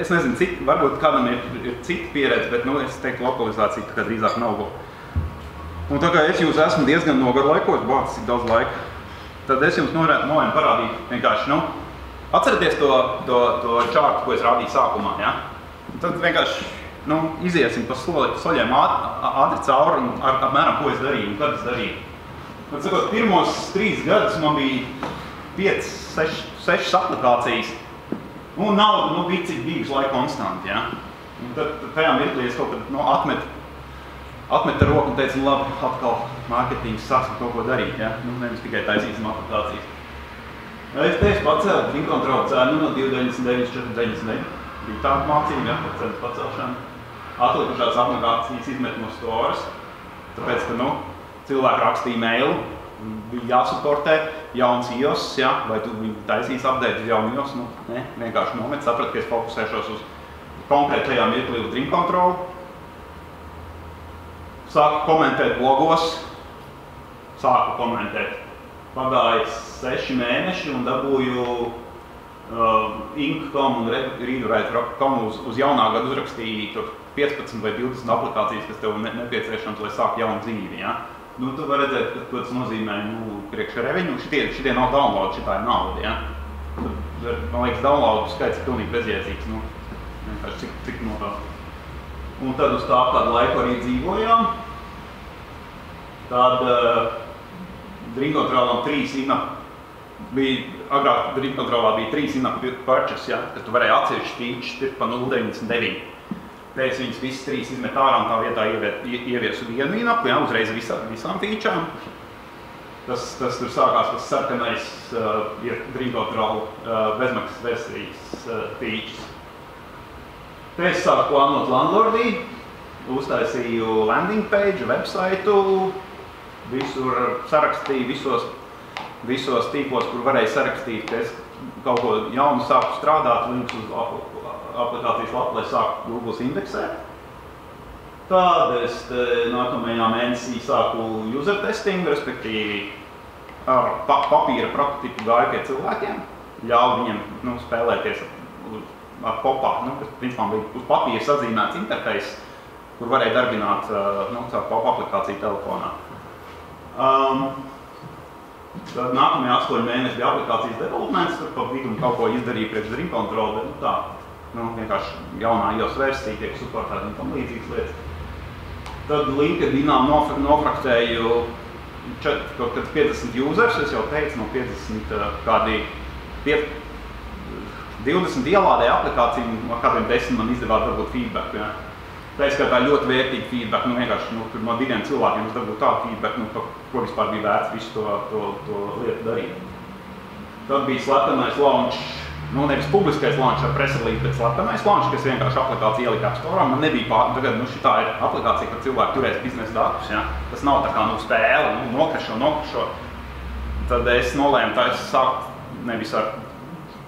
nezinu, varbūt kādam ir cita pieredze, bet es teiktu, lokalizācija tā kā drīzāk nav. Un tā kā es jūs esmu diezgan nogarlaikos, bācis cik daudz laika, tad es jums noviem parādīt vienkārši, atcerieties to čārtu, ko es rādīju sākumā, jā. Tad vienkārši iziesim pa soļiem ātri cauri un apmēram, ko es darīju un kad es darīju. Tad, sakot, pirmos 3 gadus man bija 5-6 aplikācijas un nauda bija cik bijuši laika konstanti, ja. Un tad tajā mirklī es kaut kad atmet ar roku un teicu, labi, atkal mārketings sāksim kaut ko darīt, ja. Nevis tikai taisīsim aplikācijas. Es teicu pacēlu Finkontrolu cēnu no 2,99, 4,99. Bija tāda mācība, ja, par cenu pacelšanu. Atlikušās aplikācijas izmet no stores, tāpēc, ka, cilvēki raksta e-mailu, bija jāsuportē jauns iOS, ja? Vai tu viņu taisīs update uz jaunu iOS, ne, vienkārši nomet, saprat, ka es fokusēšos uz konkrētajā mirklī uz Dream Control. Sāku komentēt blogos, pagāja 6 mēneši un dabūju Ink.com un Readwrite.com uz jaunā gada uzrakstīju 15 vai 20 aplikācijas, kas tev nepieciešams, lai sāku jaunu dzīvi. Ja? Nu, tu vari redzēt, ko tas nozīmē priekš revenue. Šitie nav download, šitā ir nauda. Ja? Man liekas, download skaits ir pilnīgi bezjēdzīgs. Nu, cik no tā. Un tad uz tā kādu laiku arī dzīvojām. Tad Dream Controllam 3 agrāk Dream Controllā bija 3 in-app purchase, ja, ka tu varēji atsevišķi features pirkt pa 0,99. Pēc viņas visas 3 izmet ārā un tā vietā ieviesu vienu in-app, ja, uzreiz visām featurām. Tas tur sākās tas sarkanais Dream Control bezmaksas versijas features. Te es sāku plānot landlordī, uztaisīju landing page, websaitu, visur sarakstīju, visos tīklos, kur varēju sarakstīt, ka es kaut ko jaunu sāku strādāt, links uz aplikācijas lapu, lai sāku Googles indeksēt. Tad es nākamajā mēnesī sāku user testing, respektīvi ar papīra prototipu gāju pie cilvēkiem, ļauju viņiem spēlēties ar pop-up, kas principā bija uz papīra sazīmēts interfejs, kur varēja darbināt caur pop aplikāciju telefonā. Tad nākamajā 8 mēneši bija aplikācijas developments, tur pa vidu kaut ko izdarīja priekš Dream Control, bet tā, vienkārši jaunā iOS versija tiek suportēta un tam līdzīgas lietas. Tad LinkedInā nofraktēju kaut kad 50 users, es jau teicu, no 50 kādi 20 ielādēja aplikāciju, no kādiem 10 man izdevās dabūt feedback. Ja. Tā izskatā ļoti vērtīgi feedback, vienkārši no 2 cilvēkiem es dabūtu tādu feedback, ko vispār bija vērts visu to lietu darīt. Tad bija slepenais launch, nevis publiskais launch ar press release, bet slepenais launch, kas vienkārši aplikācija ielika App Store. Man nebija tagad, šitā ir aplikācija, kad cilvēki turēs biznesa datus, ja. Tas nav tā kā spēle, nokašo. Tad es nolēmu, tā es sāku nevis ar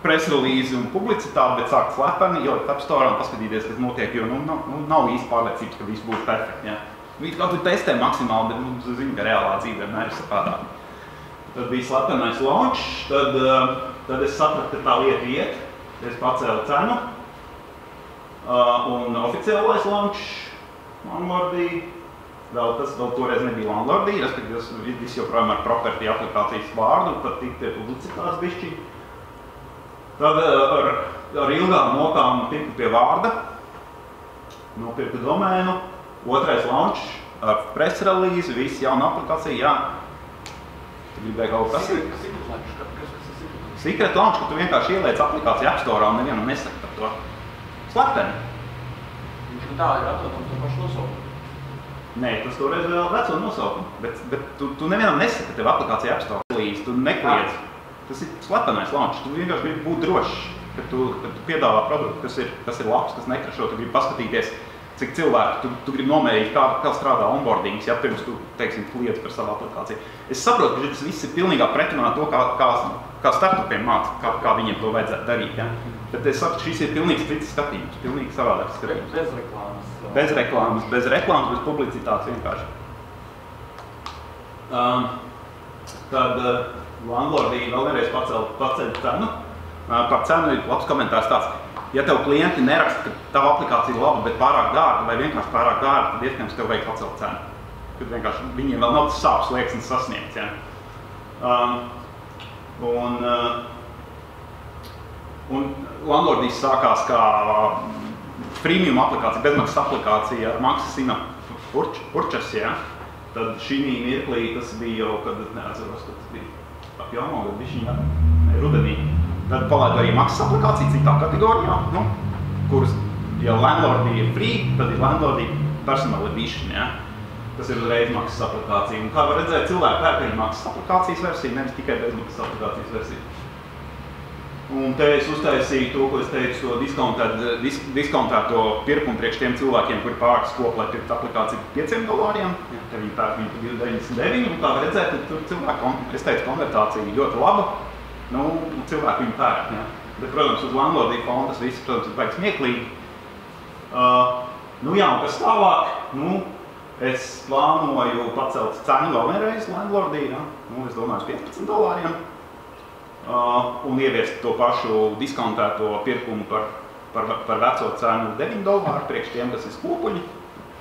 press release un publicitāti, bet sākt slepeni, ielikt App Store un paskatīties, kas notiek, jo nav īsti pārliecības, ka viss būs perfekti. Ja. Viņi kaut kur testē maksimāli, bet zinu, ka reālā dzīve vienmēr ir savādāk. Tad bija slepenais launch, tad es sapratu, ka tā lieta iet, es pacēlu cenu un oficiālais launch landlordī. Vēl toreiz nebija landlordī, respektīvi viss joprojām ar property aplikācijas vārdu, tad tik tie publicitātes bišķi. Tad ar ilgām nokām tiku pie vārda, nopirku domēnu, otrais launch ar press release, viss jauna aplikācija, jā. Tu gribēji kaut kas? Secret launch, ka tu vienkārši ieliec aplikāciju App Store un nevienam nesaka par to. Slepeni. Viņš tā ir atrodams to pašu nosaukumu. Nē, tas toreiz vēl veco nosaukumu, bet tu nevienam nesaka, ka tev aplikācija App Store release, tu nekliedz. Tas ir slepenais launch. Tu vienkārši gribi būt drošs, ka tu piedāvā produktu, kas ir labs, kas nekrašo. Tu gribi paskatīties, cik cilvēku tu gribi nomērīt, kā strādā onboardings, ja pirms tu, teiksim, kliedz par savu aplikāciju. Es saprotu, ka tas viss ir pilnīgā pretrunā to, kā startupiem māca, kā viņiem to vajadzētu darīt. Ja? Bet es saku, šis ir pilnīgs cits skatījums, pilnīgi savādāks skatījums. Bez reklāmas. Bez reklāmas, bez publicitātes vienkārši. Tad landlordī vēl vienreiz paceļ cenu. Par cenu ir labs komentārs tāds. Ja tev klienti neraksta, ka tava aplikācija ir laba, bet pārāk dārga vai vienkārši pārāk dārga, tad iespējams tev vajag pacelt cenu. Kad vienkārši viņiem vēl nav tas sāpes slieksnis sasniegts. Ja? Un landlordīs sākās kā premium aplikācija, bezmaksas aplikācija ar maksas purchase. Ja? Tad šī mirklī tas bija jau, kad neatceros, ka tas bija apjauno, kad bišķiņā rudenī. Tad palaidu arī maksas aplikācija citā kategorijā, kuras, ja landlordī ir free, tad ir landlordī personal edition, ja? Tas ir uzreiz maksas aplikācija. Un kā var redzēt, cilvēki pērk arī maksas aplikācijas versiju, nevis tikai bezmaksas aplikācijas versiju. Un te es uztaisīju to, ko es teicu, to diskontēto pirkumu priekš tiem cilvēkiem, kuri pārkas kopu, lai pirkt aplikāciju $5. Te viņi pērk viņu 299, un kā var redzēt, tur cilvēku, es teicu, konvertācija ļoti laba, nu, cilvēki viņu pērk. Ja. Bet, protams, uz landlordiju fonda tas viss, protams, ir baigi smieklīgi. Nu jā, un kas tālāk, nu, es plānoju pacelt cenu vēl vienreiz landlordiju, ja. Nu, es domāju, $15. Un ieviest to pašu diskontēto pirkumu par veco cenu $9 priekš tiem, kas ir skopuļi.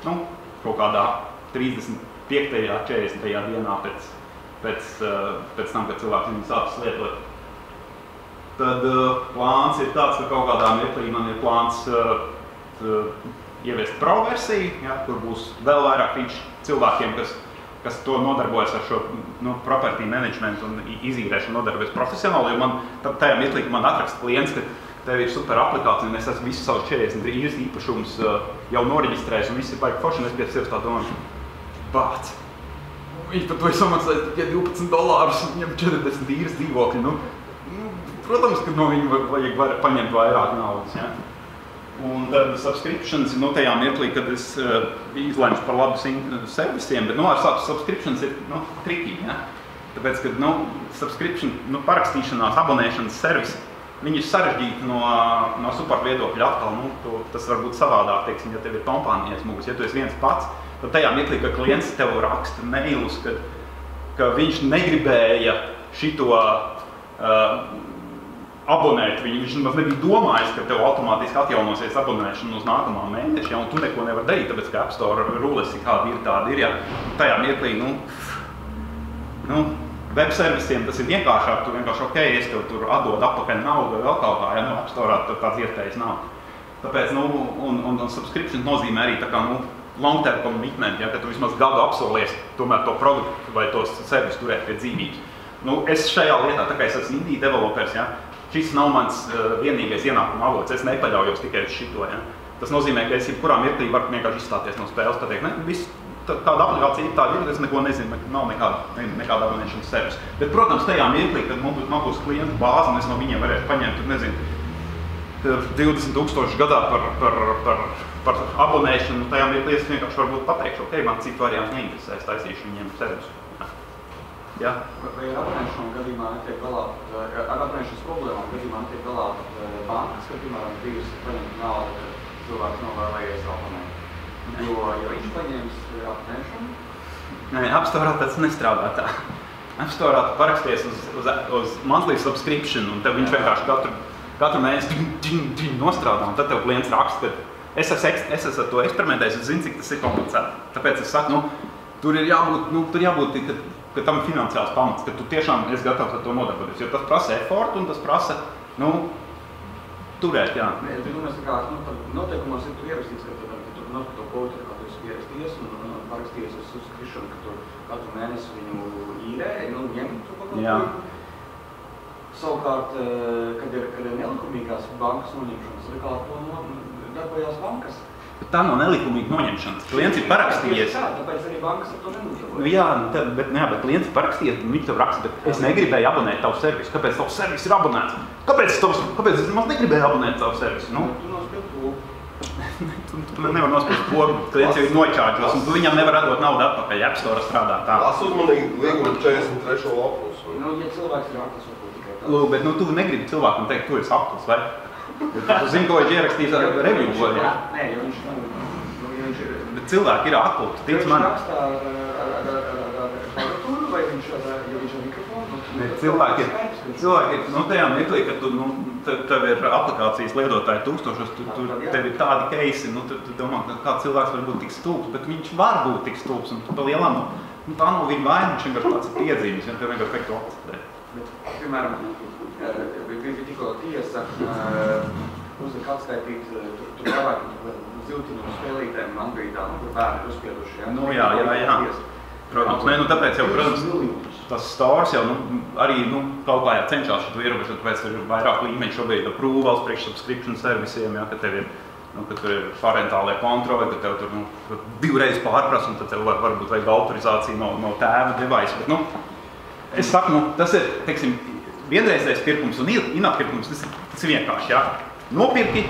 Nu, kaut kādā 35. 40. dienā pēc tam, kad cilvēks viņu sāks lietot. Tad plāns ir tāds, ka kaut kādā mirklī man ir plāns ieviest pro versiju, ja, kur būs vēl vairāk feature cilvēkiem, kas to nodarbojas ar šo property management un izīrēšanu nodarbojas profesionāli, jo man tajā mirklī, ka man atraksta klients, ka tev ir super aplikācija un es esmu visu savu 40 īres īpašums jau noreģistrējis un viss ir baigi forši un es pie sevis tā domāju, bāc, viņi par to ir samaksājis tikai $12 un viņam 40 īres dzīvokļi, nu, protams, ka no viņu vajag paņemt vairāk naudas, ja. Un tad subscriptions, nu, tajā mirklī, kad es izlēmšu par labu servisiem, bet, nu, ar subscriptions ir, nu, triki, ja. Tāpēc, kad, nu, subscription, nu, parakstīšanās, abonēšanas servis, viņi ir sarežģīti no support viedokļa atkal, nu, tas var būt savādāk, teiksim, ja tev ir kompānijas mūs, ja tu esi viens pats, tad tajā mirklī, ka klients tev raksta mailus, ka viņš negribēja šito abonēt viņu, viņš nemaz nebija domājis, ka tev automātiski atjaunosies abonēšana uz nākamā mēneša, ja, un tu neko nevar darīt, tāpēc, ka App Store rules ir kādi ir, tādi ir, ja. Tajā mirklī, nu, web servisiem tas ir vienkāršāk, tu vienkārši, ok, es tev tur atdodu atpakaļ naudu vai vēl kaut kā, ja, nu, App Store tāds iespējas nav. Tāpēc, nu, un subscription nozīmē arī tā kā, nu, long-term commitment, ja, ka tu vismaz gadu apsolies tomēr to produktu vai to servisu turēt pie dzīvības. Nu, es šajā lietā, tā kā es esmu indie developers, ja, šis nav mans vienīgais ienākuma avots, es nepaļaujos tikai uz šito, ja. Tas nozīmē, ka es jebkurā mirklī varu vienkārši izstāties no spēles, pateikt, ne, viss, kāda aplikācija ir tāda, es neko nezinu, nav nekāda abonēšanas servis. Bet, protams, tajā mirklī, kad man būs klientu bāze, un es no viņiem varēšu paņemt, nezinu, 20,000 gadā par abonēšanu, tajā mirklī es vienkārši varbūt pateikšu, ok, man citu variantu neinteresē, es taisīšu viņiem servisu. Ja? Vai ar abonēšanu gadījumā netiek galā, ar abonēšanas problēmām gadījumā netiek galā bankas, kad, piemēram, brīvs paņemt naudu, ka cilvēks nav vēlējies abonēt? Jo viņš paņēmis abonēšanu? Nē, App Store tāds nestrādā tā. App Store paraksties uz monthly subscription, un tev viņš vienkārši katru mēnesi nostrādā, un tad tev klients raksta, ka es esmu to eksperimentējis, es zinu, cik tas ir komplicēti. Tāpēc es saku, nu, tur jābūt, ka tam ir finansiāls pamats, ka tu tiešām esi gatavs ar to nodarboties, jo tas prasa effortu un tas prasa, nu, turēt, jā. Tu domās, ka noteikumos ir tu ierakstīts, ka tu to kvotu, kā tu esi ierakstījies un parakstījies uz subscription, ka tu katru mēnesi viņu īrē, nu, ņem to pakalpojumu. Savukārt, kad ir nelikumīgās bankas noņemšanas, kā to darbojās bankas. Tā nav nelikumīga noņemšanas. Klients ir parakstījies. Tāpēc arī bankas ar to nenodarbojas. Jā, bet klients ir parakstījies, un viņš tev raksta, bet es negribēju abonēt tavu servisu. Kāpēc tavs servis ir abonēts? Kāpēc es maz negribēju abonēt tavu servisu? Nu? Tu nospied pogu. Tu nevar nospiest pogu, klients jau ir nočārģos, un tu viņam nevar atdot naudu atpakaļ, App Store strādā tā. Tas uzmanīgi līguma 43. lapus. Nu, ja cilvēks ir aklas, varbūt tikai tā. Lūk, bet tu negribi cilvēkam teikt, tu esi aklas, vai? Tu zini, ko viņš ierakstīs ar review, vai? Nē, jo viņš ir... Bet cilvēki ir akli, tic man. Viņš rakstā ar klaviatūru, vai viņš ar mikrofonu? Cilvēki ir, nu, tajā mirklī, kad tev ir aplikācijas lietotāji tūkstošos, tev ir tādi keisi, nu, tu domā, ka kāds cilvēks var būt tik stulbs, bet viņš var būt tik stulbs, un tu pa lielām, nu, tā nav viņa vaina, viņš vienkārši tāds ir piedzīvis, ja tev vienkārši vajag to akceptēt. Bet, piemēram, bija tikko tiesa, uzliek atskaitīt, tur vairāk ziltiņu spēlītēm Androidā, kur bērni ir uzspieduši, ja? Nu, jā. Protams, nu, tāpēc jau, protams, tas stores jau, arī, kaut kā jau cenšās šo ierobežot, tāpēc ir vairāk līmeņi šobrīd approvals priekš subscription servisiem, ja, ka tev ir, ka tur ir parentālie kontroli, ka tev tur, divreiz pārpras, un tad tev varbūt vajag autorizāciju no tēva device, bet, es saku, tas ir, teiksim, vienreizējs pirkums un inapirkums, tas ir vienkārši, jā. Nopirki,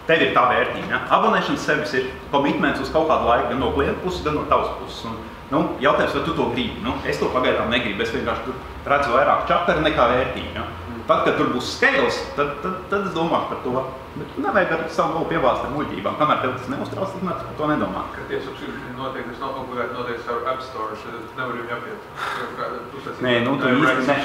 tev ir tā vērtība, jā. Abonēšanas servis ir komitments uz kaut kādu laiku, gan no klienta puses, gan no tavas puses. Un, jautājums, vai tu to gribi? Es to pagaidām negribu, es vienkārši redzu vairāk čakteri nekā vērtību, jā. Tad, kad tur būs scales, tad es domāšu par to. Bet tu nevajag ar savu nolu pievāst ar muļķībām. Kamēr tev tas neuztrauc, tad par to nedomā. Ka tie subscription noteikti, es obligāti noteikti savu App Store, tad nevar viņu apiet. Nē, tu īsti ne.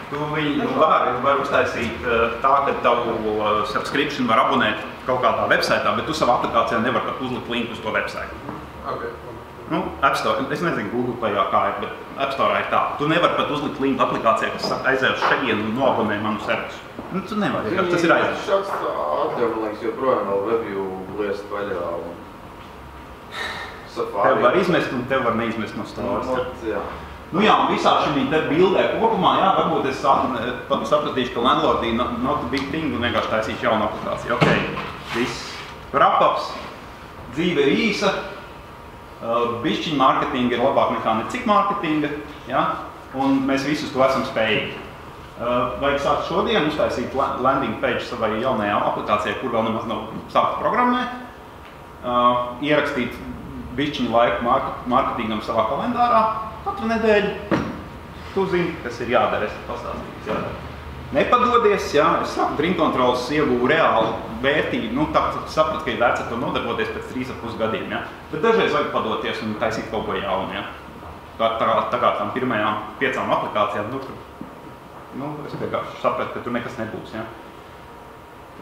Tu viņu var uztaisīt tā, ka tavu subscription var abonēt kaut kādā websaitā, bet tu savā aplikācijā nevar uzlikt linku uz to websaitu. Okay. App Store, es nezinu, Google Playā kā ir, bet App Store ir tā. Tu nevar pat uzlikt linku aplikācijā, kas aizēj uz šejienu un noabonē manu servisu. Tu nevar, tas ir aizēj. Šāds atļaumalīgs joprojām vēl review liest vaļā un Safari. Tev var izmest un tev var neizmest no stores. Jā. Jā, un visā šī te bildē kopumā, jā, varbūt es sapratīšu, ka landlordī not a big thing un vienkārši taisīšu jaunu aplikāciju. Ok, viss. Wrap-ups, dzīve ir īsa. Bišķiņa marketinga ir labāk nekā necik marketinga, ja? Un mēs visus to esam spējīgi. Vajag sākt šodien uztaisīt landing page savai jaunajā aplikācijā, kur vēl nemaz nav sākt programmēt, ierakstīt bišķiņu laiku marketingam savā kalendārā, katru nedēļu. Tu zini, kas ir jādara, es pastāstīju, jādara. Nepadodies, jā, es Dream Controls ieguvu reāli vērtību, tā sapratu, ka ir vērts ar to nodarboties pēc 3,5 gadiem, jā. Bet dažreiz vajag padoties un taisīt kaut ko jaunu, jā. Tā kā tām pirmajām 5 aplikācijām, es vienkārši sapratu, ka tur nekas nebūs, jā.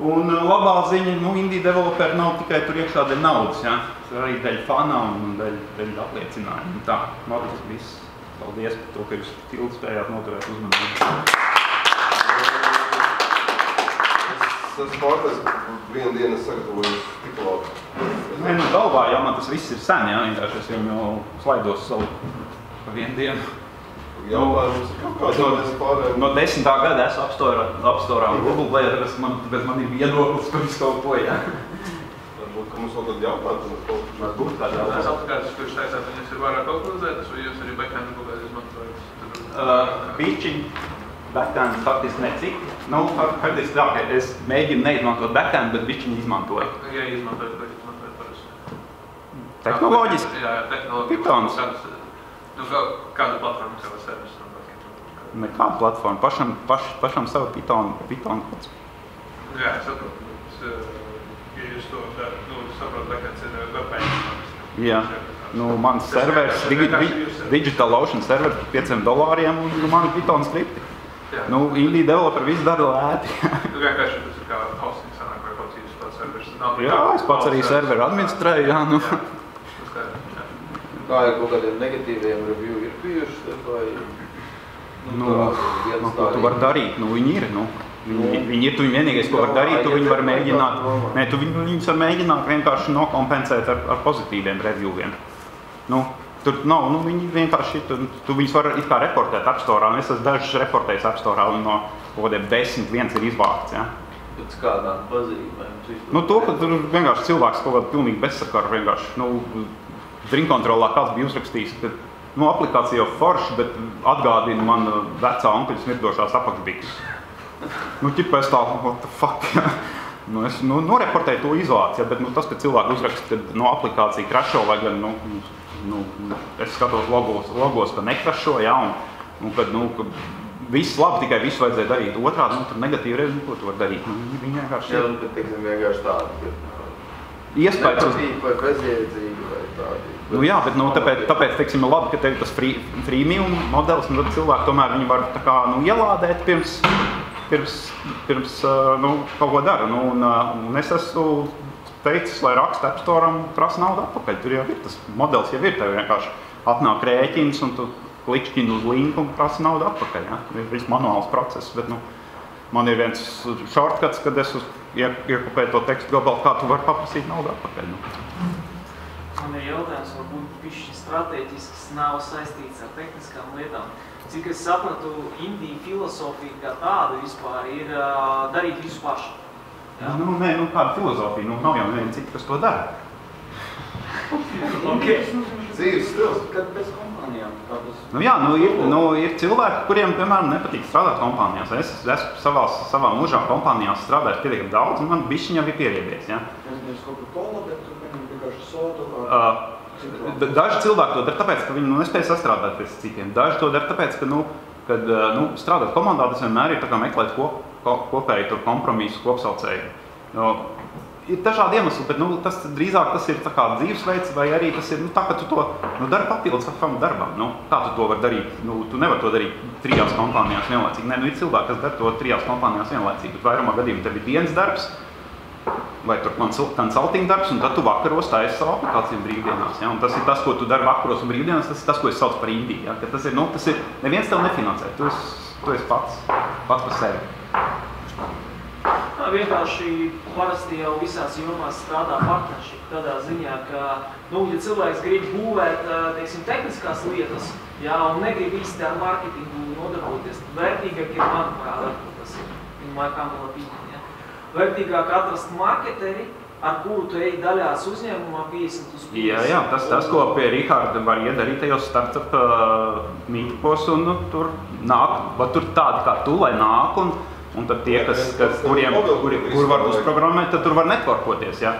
Un labā ziņa, indie developeri nav tikai tur iekšā dēļ naudas, jā. Arī dēļ fana un dēļ apliecinājuma. Tā, tas viss. Paldies par to, ka jūs tildu spējāt noturēt uzmanību. Es pārtais, ka vienu dienu es sagatavoju tik labi. Nē, galvā jau man tas viss ir sen, jā, vienkārši es viņu slaidos savu pa vienu dienu. Jautājums ir kaut kāds pārējiem. No 10. gada esmu App Store un Google Play, tāpēc man ir viedoklis par visu kaut ko, jā. Varbūt, ka mums vēl tad jautājums. Varbūt kādā jautājums. Tas aplikācijas, kurš taisāt, viņas ir vairāk autorizētas, vai jūs arī backend kaut kādā izmantojat? Bišķiņ. Backend faktiski necik. Faktiski tā, ka es mēģinu neizmantot backend, bet bišķiņu izmantoju. Ja izmantojat, vai izmantojat parasti? Tehnoloģiski? Jā, tehnoloģiski. Pythons. Kādu platformu savā servisu? Nekādu platformu. Pašam savu Python kods. Jā, es saprotu. Ja jūs to saprotu, backends ir webpage. Jā. Mans servers, DigitalOcean servers par $5 un mani Python skripti. Indie developeri viss dara lēti. Vienkārši tas ir kā hosting sanāk, vai pats jūs pats servers. Jā, es pats arī serveru administrēju, jā. Kā ir kaut kādiem negatīviem review ir bijuši, vai? Ko tu vari darīt? Viņi ir, Viņi ir, tu vienīgais, ko var darīt, tu viņi var mēģināt, tu viņus var mēģināt vienkārši nokompensēt ar pozitīviem reviewiem. Tur nav, viņi vienkārši, tu viņus var it kā reportēt App Store, un es esmu dažus reportējis App Store, un no kodiem 10 viens ir izvākts, jā. Bet kādām pazīmēm? To, ka tur vienkārši cilvēks kaut kādu pilnīgi bezsakaru vienkārši, Dream Controlā kāds bija uzrakstījis, ka, aplikācija jau forša, bet atgādina man vecā onkuļa smirdošās apakšbiksas. Ķipa es tā, what the fuck, es noreportēju to izvāci, bet tas, ka cilvēki uzraksta, ka aplikācija crasho, vai gan, es skatos logos, ka necrasho, jā, un kad, ka viss labi, tikai visu vajadzēja darīt otrādi, tur negatīvi redz, ko tu var darīt, viņi vienkārši... Jā, bet teiksim vienkārši tādi, ka... Iespējas... Nepatīk vai bezjēdzīgi vai tādi. Jā, bet tāpēc, teiksim, labi, ka tev ir tas freemium modelis, un tad cilvēki tomēr viņi var tā kā, ielādēt pirms kaut ko dara. Un es esmu teicis, lai raksta App Store'am prasa naudu atpakaļ. Tur jau ir tas modelis, jau ir tev vienkārši atnāk rēķins, un tu klikšķini uz linku un prasa naudu atpakaļ. Ja? Ir viss manuāls process, bet man ir viens shortcuts, kad es iekopēju to tekstu gabalu, kā tu vari paprasīt naudu atpakaļ. Man ir jautājums, varbūt bišķi strateģisks, nav saistīts ar tehniskām lietām. Cik es sapratu, indie filosofija kā tāda vispār ir darīt visu pašu. Ja? Kāda filozofija? Nav jau neviena cita, kas to dara. Dzīves stils. Kad bez komandas. kompānijām? Ir cilvēki, kuriem, piemēram, nepatīk strādāt kompānijās. Es esmu savā mūžā kompānijās strādājis pietiekami daudz, un man bišķiņ jau ir pieriebies. Ja? Es nezinu, Coca-Cola, bet vienkārši sodu. Daži cilvēki to dara tāpēc, ka viņi nespēja sastrādāt pēc citiem. Daži to dara tāpēc, ka strādāt komandā, tas vienmēr ir tā kā meklēt kopēju kompromisu, kopsaucēju. Ir dažādi iemesli, bet tas drīzāk tas ir tā kā dzīvesveids, vai arī tas ir tā, ka tu to dari papildus savam darbam. Kā tu to vari darīt? Tu nevari to darīt 3 kompānijās vienlaicīgi. Nē, ir cilvēki, kas dara to 3 kompānijās vienlaicīgi, bet vairumā gadījumā tev ir dienas darbs, vai tur consulting darbs, un tad tu vakaros taisi savu aplikāciju brīvdienās. Ja? Un tas ir tas, ko tu dari vakaros un brīvdienās, tas ir tas, ko es saucu par indiju. Ja? Tas ir, neviens tev nefinansē, tu esi pats par sevi. Vienkārši parasti jau visās jomās strādā partnership tādā ziņā, ka, ja cilvēks grib būvēt, tehniskās lietas, un negrib īsti ar marketingu nodarboties, tad vērtīgāk ir, manuprāt, tas ir, vērtīgāk atrast marketeri, ar kuru tu ej daļās uzņēmumā 50/50. Jā, tas, ko pie Riharda var iedarīt tajos startup mītpos, un tur tādi kā tu, lai nāk, un tad tie, kur var uzprogrammēt, tad tur var networkoties, ja?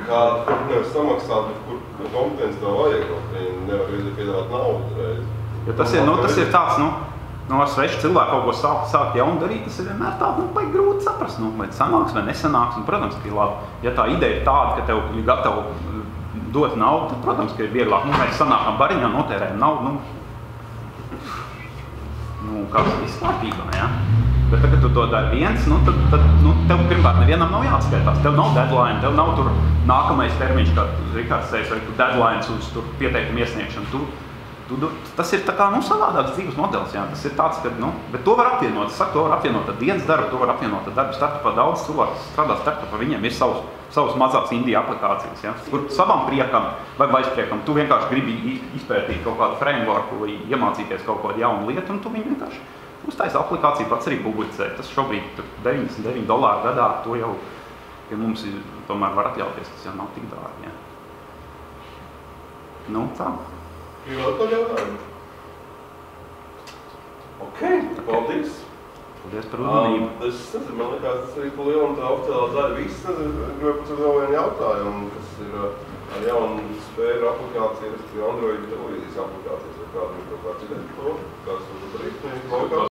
Kādu kur nevar samaksāt, bet kur kompetenci tev vajag, viņi nevar piedāvāt naudu reizi. Jo tas ir tāds, ar svešu cilvēku kaut ko sākt jaunu darīt, tas ir vienmēr tādu, baigi grūti saprast, vai sanāks vai nesanāks, un, protams, ka ir labi. Ja tā ideja ir tāda, ka tev ir gatavi dot naudu, tad, protams, ka ir vieglāk. Mēs sanākam bariņā, notērējam naudu, kāds viss kārtībā, ja? Bet tagad tu to dari viens, tad tev pirmkārt nevienam nav jāatskaitās. Tev nav deadline, tev nav tur nākamais termiņš, kā Rikārds teica, vai deadlines uz pieteikumu iesniegšanu. Tas ir tā kā savādāks dzīves modelis, jā. Tas ir tāds, ka, bet to var apvienot. Es saku, to var apvienot ar dienas darbu, to var apvienot ar darbu startupā. Daudz cilvēku strādā startupā, viņiem ir savas mazās indiju aplikācijas, jā. Kur savam priekam vai vaispriekam tu vienkārši gribi izpētīt kaut kādu frameworku vai iemācīties kaut kādu jaunu lietu, un tu viņu vienkārši uztaisa aplikāciju pats arī publicē. Tas šobrīd $99 gadā, to jau, ja mums tomēr var atļauties, tas jau nav tik dārgi, jā. Tā. Ir vēl kādi jautājumi? Paldies! Paldies par uzmanību. Es nezinu, man liekas, tas arī pa lielu un tā oficiālā daļa viss. Gribēju pat vēl vienu jautājumu, kas ir ar jaunu sfēru aplikāciju, Android televīzijas aplikācijas, vai kādu kaut kāds ideja par to, kāds to darīt.